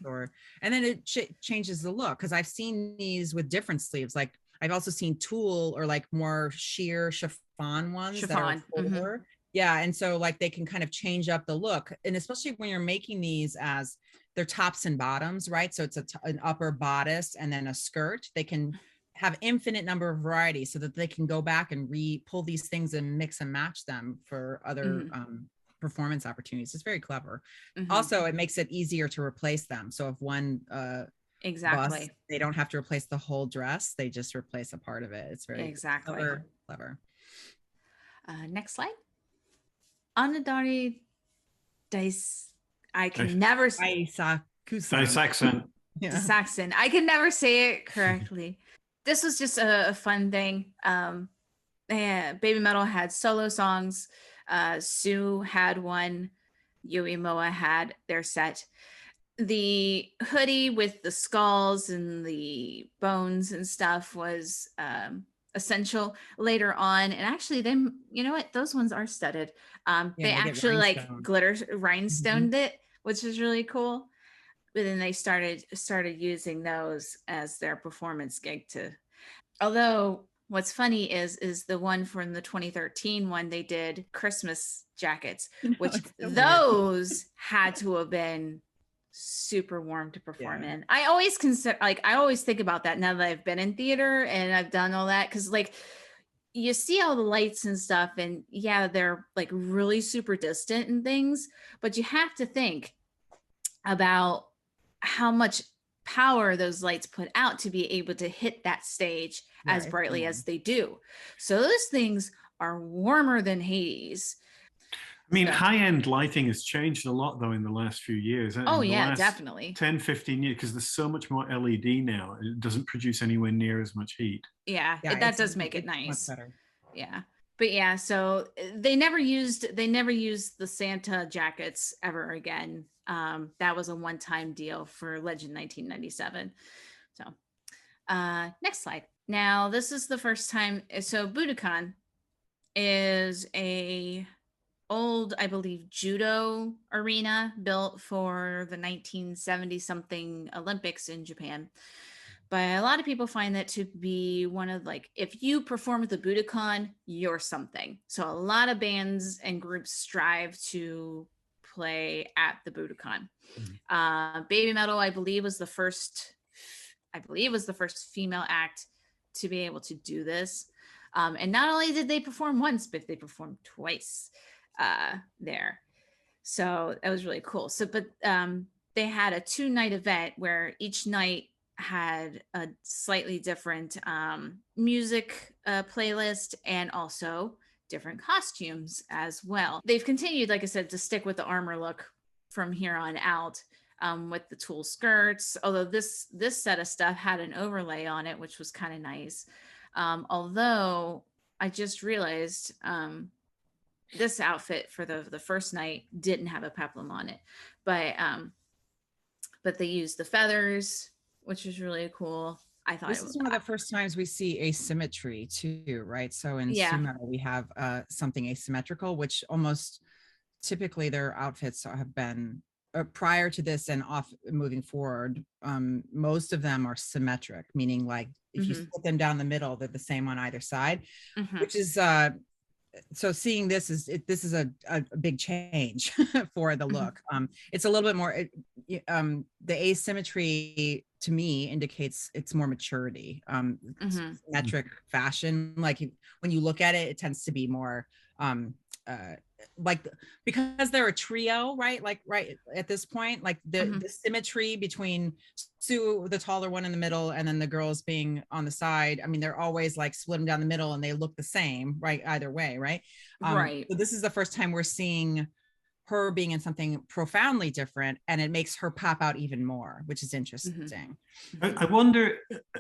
Speaker 3: And then it changes the look, because I've seen these with different sleeves. Like I've also seen tulle or like more sheer chiffon ones that are fuller. Yeah, and so like they can kind of change up the look, and especially when you're making these as they're tops and bottoms, right? So it's an upper bodice and then a skirt. They can have infinite number of varieties so that they can go back and pull these things and mix and match them for other performance opportunities. It's very clever. Also, it makes it easier to replace them. So if one bust, they don't have to replace the whole dress. They just replace a part of it. It's very clever.
Speaker 2: Next slide. Anadari Dice. I can never say
Speaker 1: Saxon.
Speaker 2: Saxon. I can never say it correctly. This was just a fun thing. Babymetal had solo songs. Sue had one. Yui Moa had their set. The hoodie with the skulls and the bones and stuff was essential later on. And actually then, you know what? Those ones are studded. They actually like glitter rhinestoned it, which is really cool. But then they started using those as their performance gig although what's funny is the one from the 2013 one, they did Christmas jackets, which those had to have been super warm to perform in. I always consider, like, I always think about that now that I've been in theater and I've done all that, because like you see all the lights and stuff, and yeah, they're like really super distant and things, but you have to think about how much power those lights put out to be able to hit that stage as brightly as they do. So those things are warmer than Hades.
Speaker 1: I mean, high-end lighting has changed a lot, though, in the last few years.
Speaker 2: Oh, yeah, definitely.
Speaker 1: 10, 15 years, because there's so much more LED now. It doesn't produce anywhere near as much heat.
Speaker 2: Yeah, that does make it nice. Much better. Yeah. But yeah, so they never used the Santa jackets ever again. That was a one-time deal for Legend 1997. So next slide. Now, this is the first time. So Buddhicon is a old, I believe, judo arena built for the 1970 something Olympics in Japan. But a lot of people find that to be one of, like, if you perform at the Buddhicon, you're something. So a lot of bands and groups strive to play at the Buddhicon. Babymetal, I believe, was the first female act to be able to do this. And not only did they perform once, but they performed twice there. So that was really cool. So, but they had a 2-night event where each night had a slightly different music playlist and also different costumes as well. They've continued, like I said, to stick with the armor look from here on out, with the tulle skirts, although this set of stuff had an overlay on it, which was kind of nice. Although I just realized this outfit for the first night didn't have a peplum on it, but they used the feathers, which was really cool. I thought
Speaker 3: this is one of the first times we see asymmetry too, right? So in sumo we have something asymmetrical, which almost typically their outfits have been prior to this and off moving forward. Most of them are symmetric, meaning like if you split them down the middle, they're the same on either side, which is so seeing this is a big change for the look. It's a little bit more the asymmetry to me indicates it's more maturity. Symmetric fashion, like when you look at it, it tends to be more like, because they're a trio, right? Like right at this point, like the symmetry between Sue, the taller one in the middle, and then the girls being on the side. I mean, they're always like split them down the middle and they look the same, right? Either way, right?
Speaker 2: Right.
Speaker 3: So this is the first time we're seeing her being in something profoundly different, and it makes her pop out even more, which is interesting.
Speaker 1: I wonder,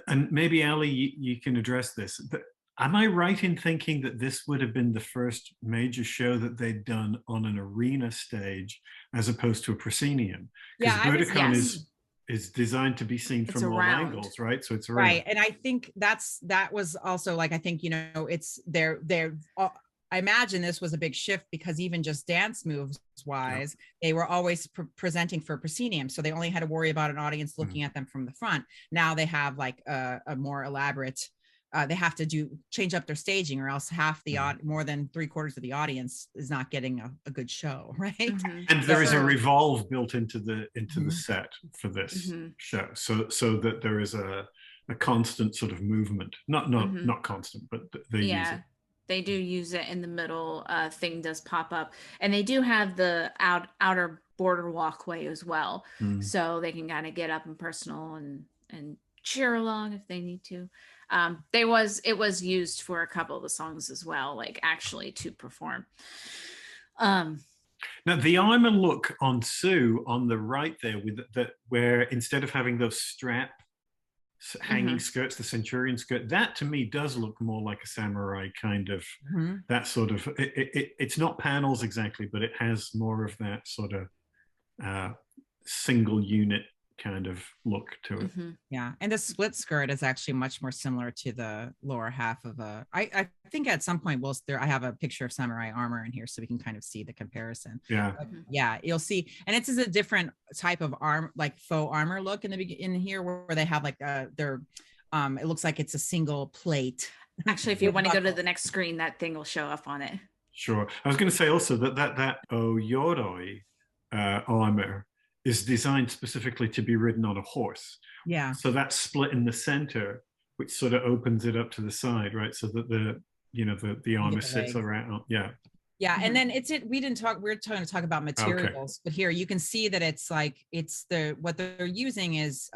Speaker 1: and maybe Aly, you can address this, but am I right in thinking that this would have been the first major show that they'd done on an arena stage as opposed to a proscenium? Because Buddhicon is designed to be seen from all angles, right? So it's around.
Speaker 3: Right, and I think that was also like, I think, you know, it's they're I imagine this was a big shift because even just dance moves wise, they were always presenting for proscenium. So they only had to worry about an audience looking at them from the front. Now they have like a more elaborate, they have to change up their staging, or else half the more than 3/4 of the audience is not getting a good show, right?
Speaker 1: And there is a revolve built into the set for this show, so that there is a constant sort of movement, not constant, but they use it.
Speaker 2: They do use it in the middle. Thing does pop up, and they do have the outer border walkway as well, so they can kind of get up and personal and cheer along if they need to. It was used for a couple of the songs as well, like actually to perform.
Speaker 1: Now the armor look on Sue on the right there, with that, where instead of having those strap hanging skirts, the Centurion skirt, that to me does look more like a samurai kind of that sort of it's not panels exactly, but it has more of that sort of single unit kind of look to it.
Speaker 3: Yeah, and the split skirt is actually much more similar to the lower half of I think at some point I have a picture of samurai armor in here so we can kind of see the comparison. Yeah, you'll see, and it's a different type of arm, like faux armor look in here, where they have like their it looks like it's a single plate.
Speaker 2: Actually, if you want to go to the next screen, that thing will show up on it.
Speaker 1: Sure. I was going to say also that Oyoroi armor is designed specifically to be ridden on a horse.
Speaker 3: Yeah.
Speaker 1: So that's split in the center, which sort of opens it up to the side, right? So that the armor sits around. Yeah.
Speaker 3: Yeah, and then we didn't talk, we're trying to talk about materials, but here you can see that it's like, what they're using is,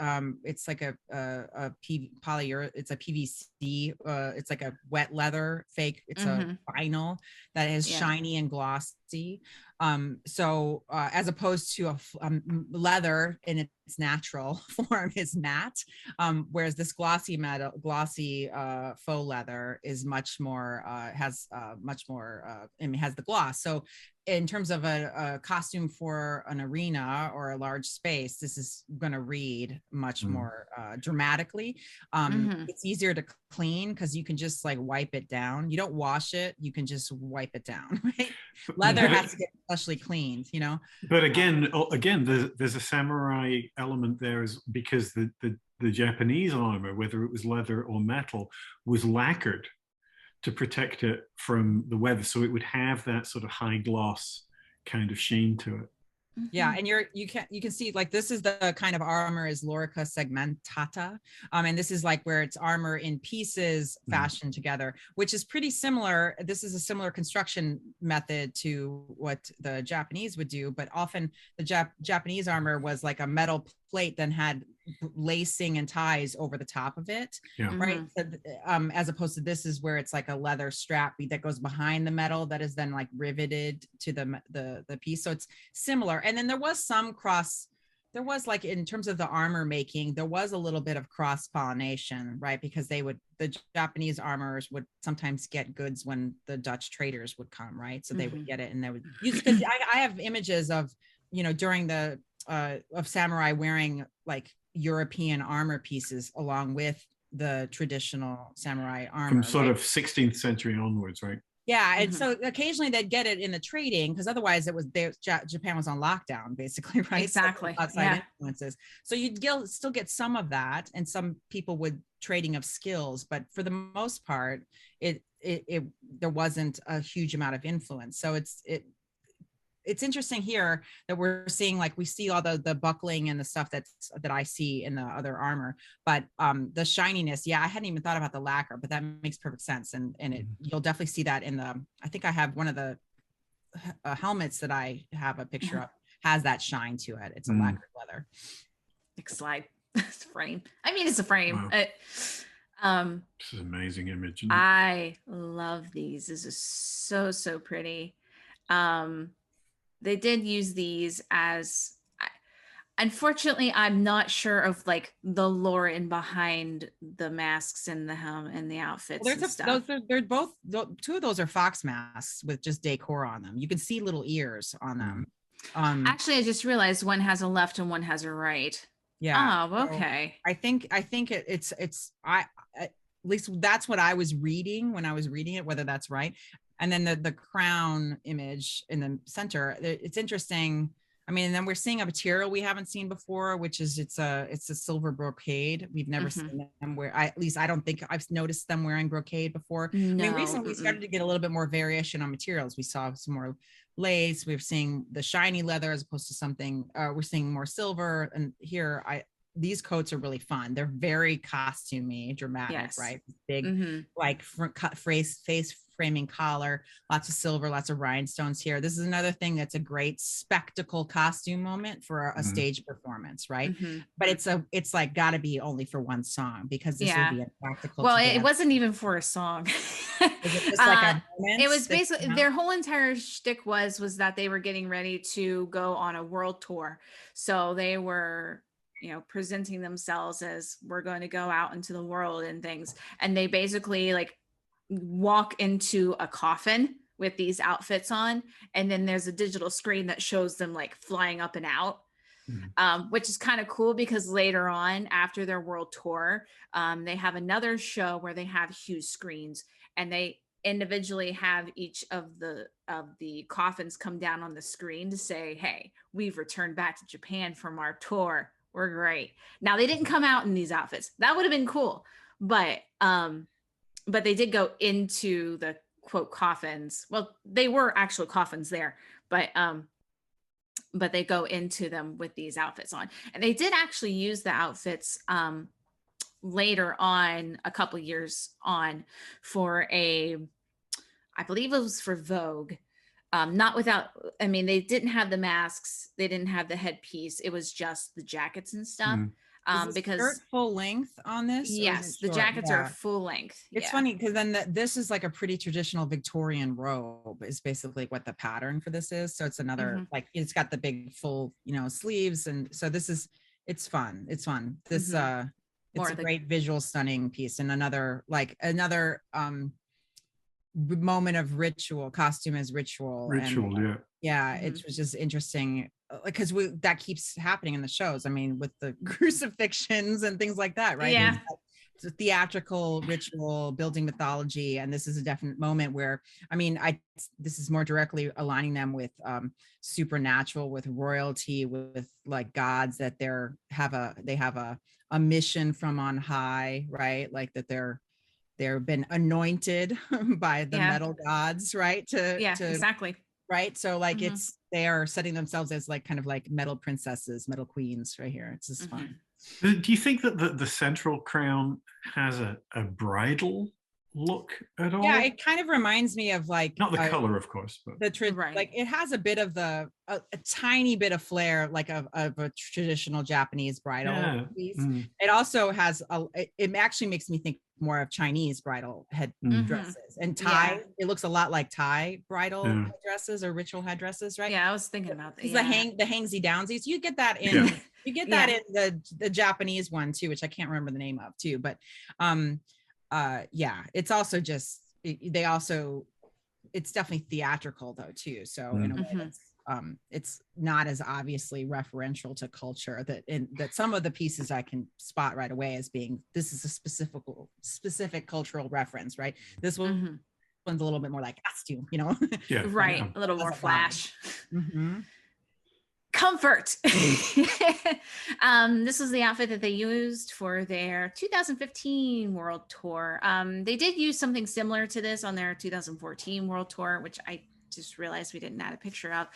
Speaker 3: it's like a it's a PVC, it's like a wet leather fake, it's a vinyl that is shiny and glossy. So as opposed to a leather in its natural form is matte, whereas this glossy faux leather is much more, has much more, has the gloss. So in terms of a costume for an arena or a large space, this is going to read much more dramatically. It's easier to clean because you can just like wipe it down. You don't wash it, you can just wipe it down, right? Leather has to get especially cleaned, you know.
Speaker 1: But again, there's a samurai element there, is because the Japanese armor, whether it was leather or metal, was lacquered to protect it from the weather, so it would have that sort of high gloss kind of sheen to it.
Speaker 3: Yeah, and you can see like this is the kind of armor is Lorica segmentata, and this is like where it's armor in pieces fashioned together, which is pretty similar. This is a similar construction method to what the Japanese would do, but often the Japanese armor was like a metal plate, then had lacing and ties over the top of it, right? So, as opposed to this is where it's like a leather strap that goes behind the metal that is then like riveted to the piece. So it's similar. And then there was like in terms of the armor making, there was a little bit of cross pollination, right? Because the Japanese armorers would sometimes get goods when the Dutch traders would come, right? So they would get it and they would use, because I have images of, during the of samurai wearing like European armor pieces along with the traditional samurai armor
Speaker 1: from sort of 16th century onwards, right?
Speaker 3: Yeah, and so occasionally they'd get it in the trading, because otherwise Japan was on lockdown, basically, right?
Speaker 2: Exactly.
Speaker 3: So outside influences. So you'd still get some of that, and some people would trading of skills, but for the most part, there wasn't a huge amount of influence. So it's interesting here that we're seeing, like, we see all the buckling and the stuff that I see in the other armor, but the shininess, I hadn't even thought about the lacquer, but that makes perfect sense. And you'll definitely see that I think I have one of the helmets that I have a picture of has that shine to it. It's a lacquered leather.
Speaker 2: Next slide. It's a frame. I mean, it's a frame.
Speaker 1: Wow. This is an amazing image.
Speaker 2: I love these. This is so pretty. They did use these as, unfortunately, I'm not sure of like the lore in behind the masks and the helm and the outfits and stuff.
Speaker 3: They're both, two of those are fox masks with just decor on them. You can see little ears on them.
Speaker 2: Actually, I just realized one has a left and one has a right.
Speaker 3: Yeah.
Speaker 2: Oh, okay.
Speaker 3: So I think it's at least that's what I was reading when I was reading it, whether that's right. And then the crown image in the center, it's interesting. I mean, and then we're seeing a material we haven't seen before, which is it's a silver brocade. We've never seen them wear. At least I don't think I've noticed them wearing brocade before.
Speaker 2: No.
Speaker 3: I mean, recently we started to get a little bit more variation on materials. We saw some more lace. We're seeing the shiny leather as opposed to something. We're seeing more silver. And here, these coats are really fun. They're very costumey, dramatic, right? Big, like face framing collar, lots of silver, lots of rhinestones here. This is another thing that's a great spectacle costume moment for a stage performance, right? But it's like got to be only for one song, because this would be impractical.
Speaker 2: Well, it wasn't even for a song.
Speaker 3: Is it just like a moment?
Speaker 2: It was basically their whole entire shtick was that they were getting ready to go on a world tour, so they were presenting themselves as, we're going to go out into the world and things. And they basically like walk into a coffin with these outfits on. And then there's a digital screen that shows them like flying up and out, which is kind of cool, because later on after their world tour, they have another show where they have huge screens and they individually have each of the coffins come down on the screen to say, hey, we've returned back to Japan from our tour. We're great. Now, they didn't come out in these outfits. That would have been cool. But but they did go into the quote coffins. Well, they were actual coffins there, but they go into them with these outfits on. And they did actually use the outfits later on, a couple years on, for I believe it was for Vogue. Not without, I mean, they didn't have the masks, they didn't have the headpiece. It was just the jackets and stuff.
Speaker 3: Is the skirt full length on this?
Speaker 2: Yes, the jackets are full length.
Speaker 3: It's funny because then this is like a pretty traditional Victorian robe is basically what the pattern for this is. So it's another like it's got the big full, sleeves, and so it's fun. This it's a great visual stunning piece, and another moment of ritual. Costume as ritual. It was just interesting because that keeps happening in the shows. I mean, with the crucifixions and things like that, right?
Speaker 2: Yeah.
Speaker 3: It's a theatrical ritual, building mythology, and this is a definite moment where, I mean, this is more directly aligning them with supernatural, with royalty, with like gods that they have a mission from on high, right? Like that they've been anointed by the metal gods, right?
Speaker 2: Exactly.
Speaker 3: Right. So like they are setting themselves as like kind of like metal princesses, metal queens right here. It's just fun.
Speaker 1: Do you think that the central crown has a bridal look at all?
Speaker 3: Yeah, it kind of reminds me of like
Speaker 1: not the color, of course, but
Speaker 3: like it has a bit of a tiny bit of flair, like of a traditional Japanese bridal piece. It also has it actually makes me think more of Chinese bridal head dresses and Thai. It looks a lot like Thai bridal dresses or ritual headdresses, right?
Speaker 2: Yeah, I was thinking about that.
Speaker 3: The hangsy downsies. You get that in that in the Japanese one too, which I can't remember the name of too. But it's also just it's definitely theatrical though too. So in a way it's not as obviously referential to culture that some of the pieces I can spot right away as being this is a specific cultural reference, right? This one's a little bit more like costume,
Speaker 2: right? A little more flash. Comfort. This was the outfit that they used for their 2015 world tour. They did use something similar to this on their 2014 world tour, which I just realized we didn't add a picture of,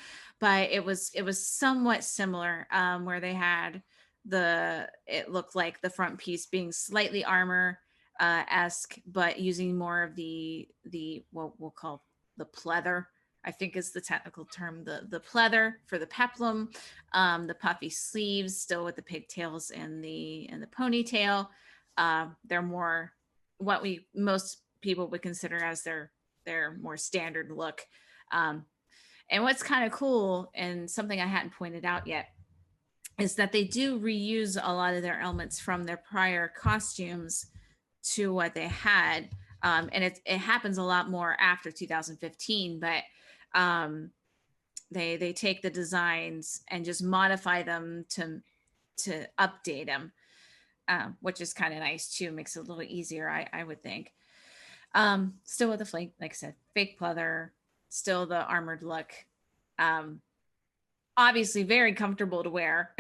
Speaker 2: but it was somewhat similar, where they had it looked like the front piece being slightly armor esque, but using more of the what we'll call the pleather, I think is the technical term, the pleather for the peplum, the puffy sleeves, still with the pigtails and the ponytail. They're more what most people would consider as their more standard look. And what's kind of cool, and something I hadn't pointed out yet, is that they do reuse a lot of their elements from their prior costumes to what they had. And it happens a lot more after 2015, but they take the designs and just modify them to update them, which is kind of nice too. Makes it a little easier, I would think. Still with the flake, like I said, fake pleather, still the armored look. Obviously very comfortable to wear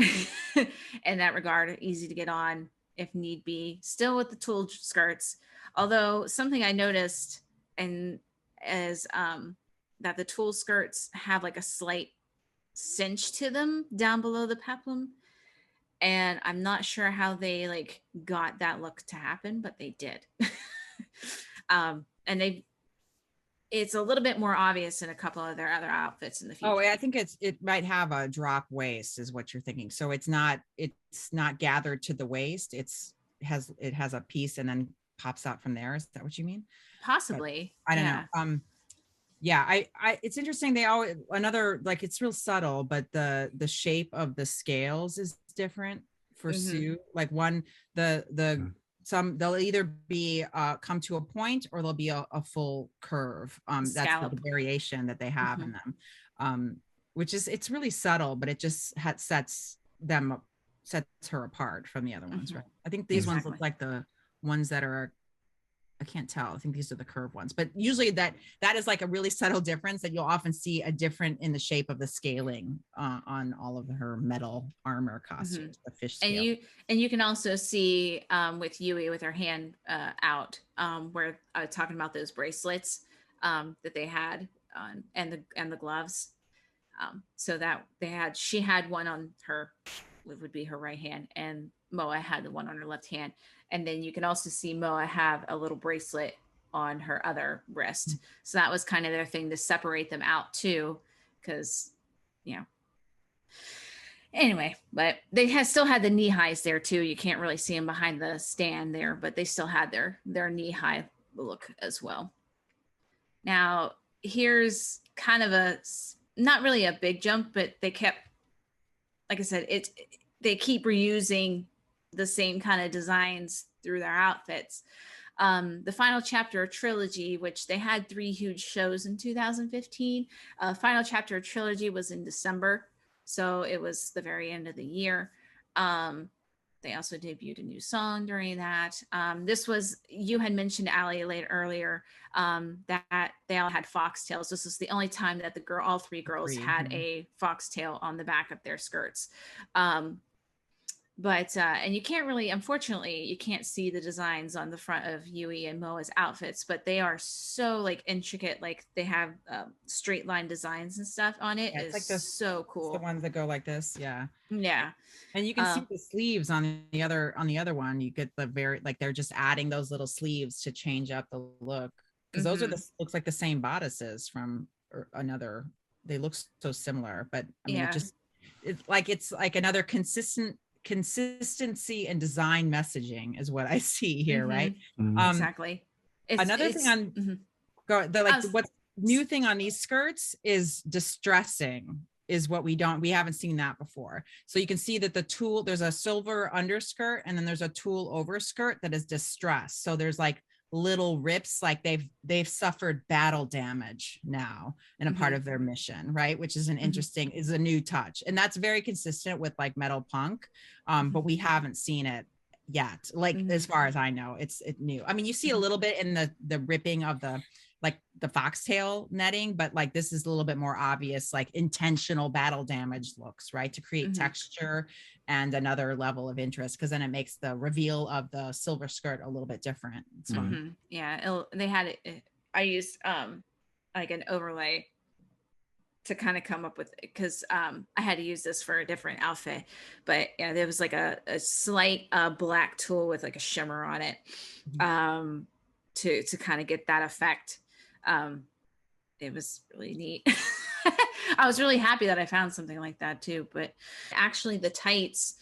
Speaker 2: in that regard, easy to get on if need be. Still with the tulle skirts, although something I noticed is that the tulle skirts have like a slight cinch to them down below the peplum, and I'm not sure how they like got that look to happen, but they did. And it's a little bit more obvious in a couple of their other outfits in the future.
Speaker 3: Oh, I think it might have a drop waist is what you're thinking. So it's not gathered to the waist. It has a piece and then pops out from there. Is that what you mean?
Speaker 2: Possibly.
Speaker 3: But I don't know. I it's interesting. They always like it's real subtle, but the shape of the scales is different for Sue. Like they'll either be come to a point or there'll be a full curve. That's the variation that they have in them, which is it's really subtle, but it just sets her apart from the other ones, right? I think these ones look like the ones that are I can't tell. I think these are the curved ones, but usually that is like a really subtle difference that you'll often see a different in the shape of the scaling on all of her metal armor costumes, the fish scale.
Speaker 2: And you can also see with Yui with her hand out where I was talking about those bracelets that they had on and the gloves. So that she had one on her, it would be her right hand, and Moa had the one on her left hand. And then you can also see Moa have a little bracelet on her other wrist. So that was kind of their thing to separate them out too, because, anyway, but they still had the knee highs there too. You can't really see them behind the stand there, but they still had their knee high look as well. Now, here's kind of not really a big jump, but they kept, like I said, they keep reusing the same kind of designs through their outfits. The final chapter of Trilogy, which they had 3 huge shows in 2015. Final chapter of Trilogy was in December, so it was the very end of the year. They also debuted a new song during that. This was, you had mentioned Aly earlier, that they all had foxtails. This was the only time that all 3 girls had a foxtail on the back of their skirts. But and you can't really, unfortunately, you can't see the designs on the front of Yui and Moa's outfits, but they are so like intricate. Like they have straight line designs and stuff on it. Yeah, it's like so cool.
Speaker 3: The ones that go like this, yeah. And you can see
Speaker 2: Um,
Speaker 3: the sleeves on the other one. You get the very, like they're just adding those little sleeves to change up the look, because those are looks like the same bodices from another. They look so similar, but I mean, it's like another consistency and design messaging is what I see here, right?
Speaker 2: Exactly.
Speaker 3: Another thing on what's new thing on these skirts is distressing, is what we haven't seen that before. So you can see that the tulle, there's a silver underskirt and then there's a tulle overskirt that is distressed. So there's like little rips, like they've suffered battle damage now in a part of their mission, right? Which is is a new touch, and that's very consistent with like metal punk, but we haven't seen it yet, like as far as I know. It's new. I mean, you see a little bit in the ripping of the foxtail netting, but like this is a little bit more obvious, like intentional battle damage looks, right, to create texture and another level of interest, because then it makes the reveal of the silver skirt a little bit different. It's fun.
Speaker 2: They had it. I used like an overlay to kind of come up with, because I had to use this for a different outfit, but yeah, there was like a slight black tulle with like a shimmer on it to kind of get that effect. It was really neat. I was really happy that I found something like that too. But actually the tights,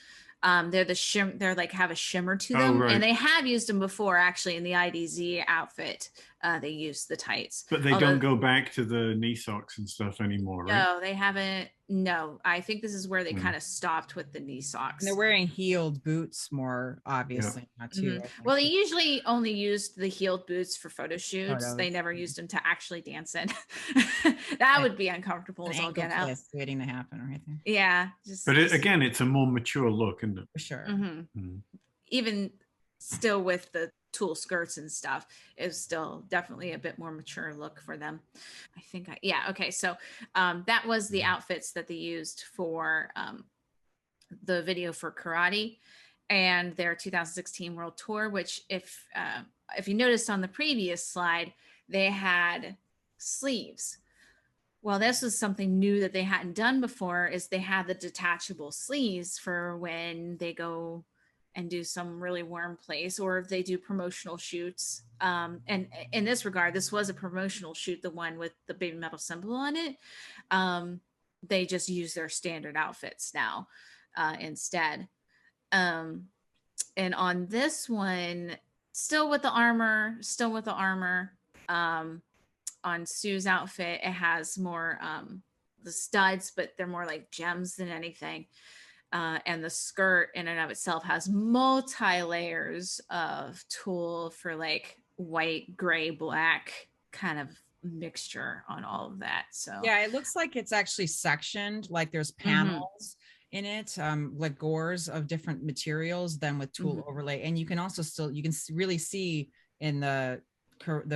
Speaker 2: they're like have a shimmer to them, and they have used them before actually in the IDZ outfit. They used the tights,
Speaker 1: but they don't go back to the knee socks and stuff anymore, right?
Speaker 2: No, they haven't. No, I think this is where they kind of stopped with the knee socks.
Speaker 3: And they're wearing heeled boots more obviously, not too.
Speaker 2: Well, they usually only used the heeled boots for photo shoots. They never used them to actually dance in. That would be uncomfortable as all get out.
Speaker 3: Waiting to happen right there.
Speaker 2: Yeah,
Speaker 1: again, it's a more mature look, isn't it?
Speaker 3: For sure.
Speaker 2: Even still with the tulle skirts and stuff, is still definitely a bit more mature look for them. I think okay, so that was the outfits that they used for the video for Karate and their 2016 world tour, which if you noticed on the previous slide, they had sleeves. Well, this was something new that they hadn't done before, is they had the detachable sleeves for when they go and do some really warm place, or if they do promotional shoots. And in this regard, this was a promotional shoot, the one with the Babymetal symbol on it. They just use their standard outfits now instead. And on this one, still with the armor. On Sue's outfit, it has more the studs, but they're more like gems than anything. And the skirt in and of itself has multi-layers of tulle for like white, gray, black kind of mixture on all of that. So
Speaker 3: yeah, it looks like it's actually sectioned, like there's panels in it, like gores of different materials, then with tulle overlay. And you can also really see in the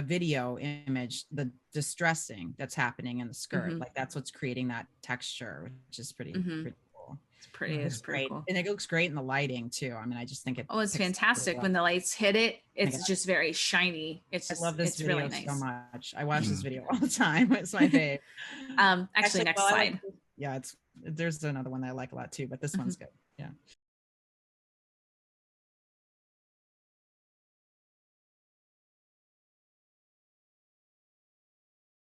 Speaker 3: video image, the distressing that's happening in the skirt.
Speaker 2: Mhm.
Speaker 3: Like that's what's creating that texture, which is pretty
Speaker 2: Mhm.
Speaker 3: pretty cool.
Speaker 2: It's pretty.
Speaker 3: It
Speaker 2: It's
Speaker 3: looks
Speaker 2: pretty
Speaker 3: great.
Speaker 2: cool.
Speaker 3: And it looks great in the lighting too. I mean, I just think it.
Speaker 2: Oh, it's
Speaker 3: picks up really
Speaker 2: fantastic
Speaker 3: well.
Speaker 2: when the lights hit it.
Speaker 3: my
Speaker 2: It's
Speaker 3: God.
Speaker 2: just very shiny. It's
Speaker 3: I
Speaker 2: just,
Speaker 3: love this
Speaker 2: it's
Speaker 3: video
Speaker 2: really nice.
Speaker 3: so much. I watch this video all the time. It's my fave.
Speaker 2: Actually, next
Speaker 3: well,
Speaker 2: slide.
Speaker 3: there's another one that I like a lot too, but this one's good. Yeah.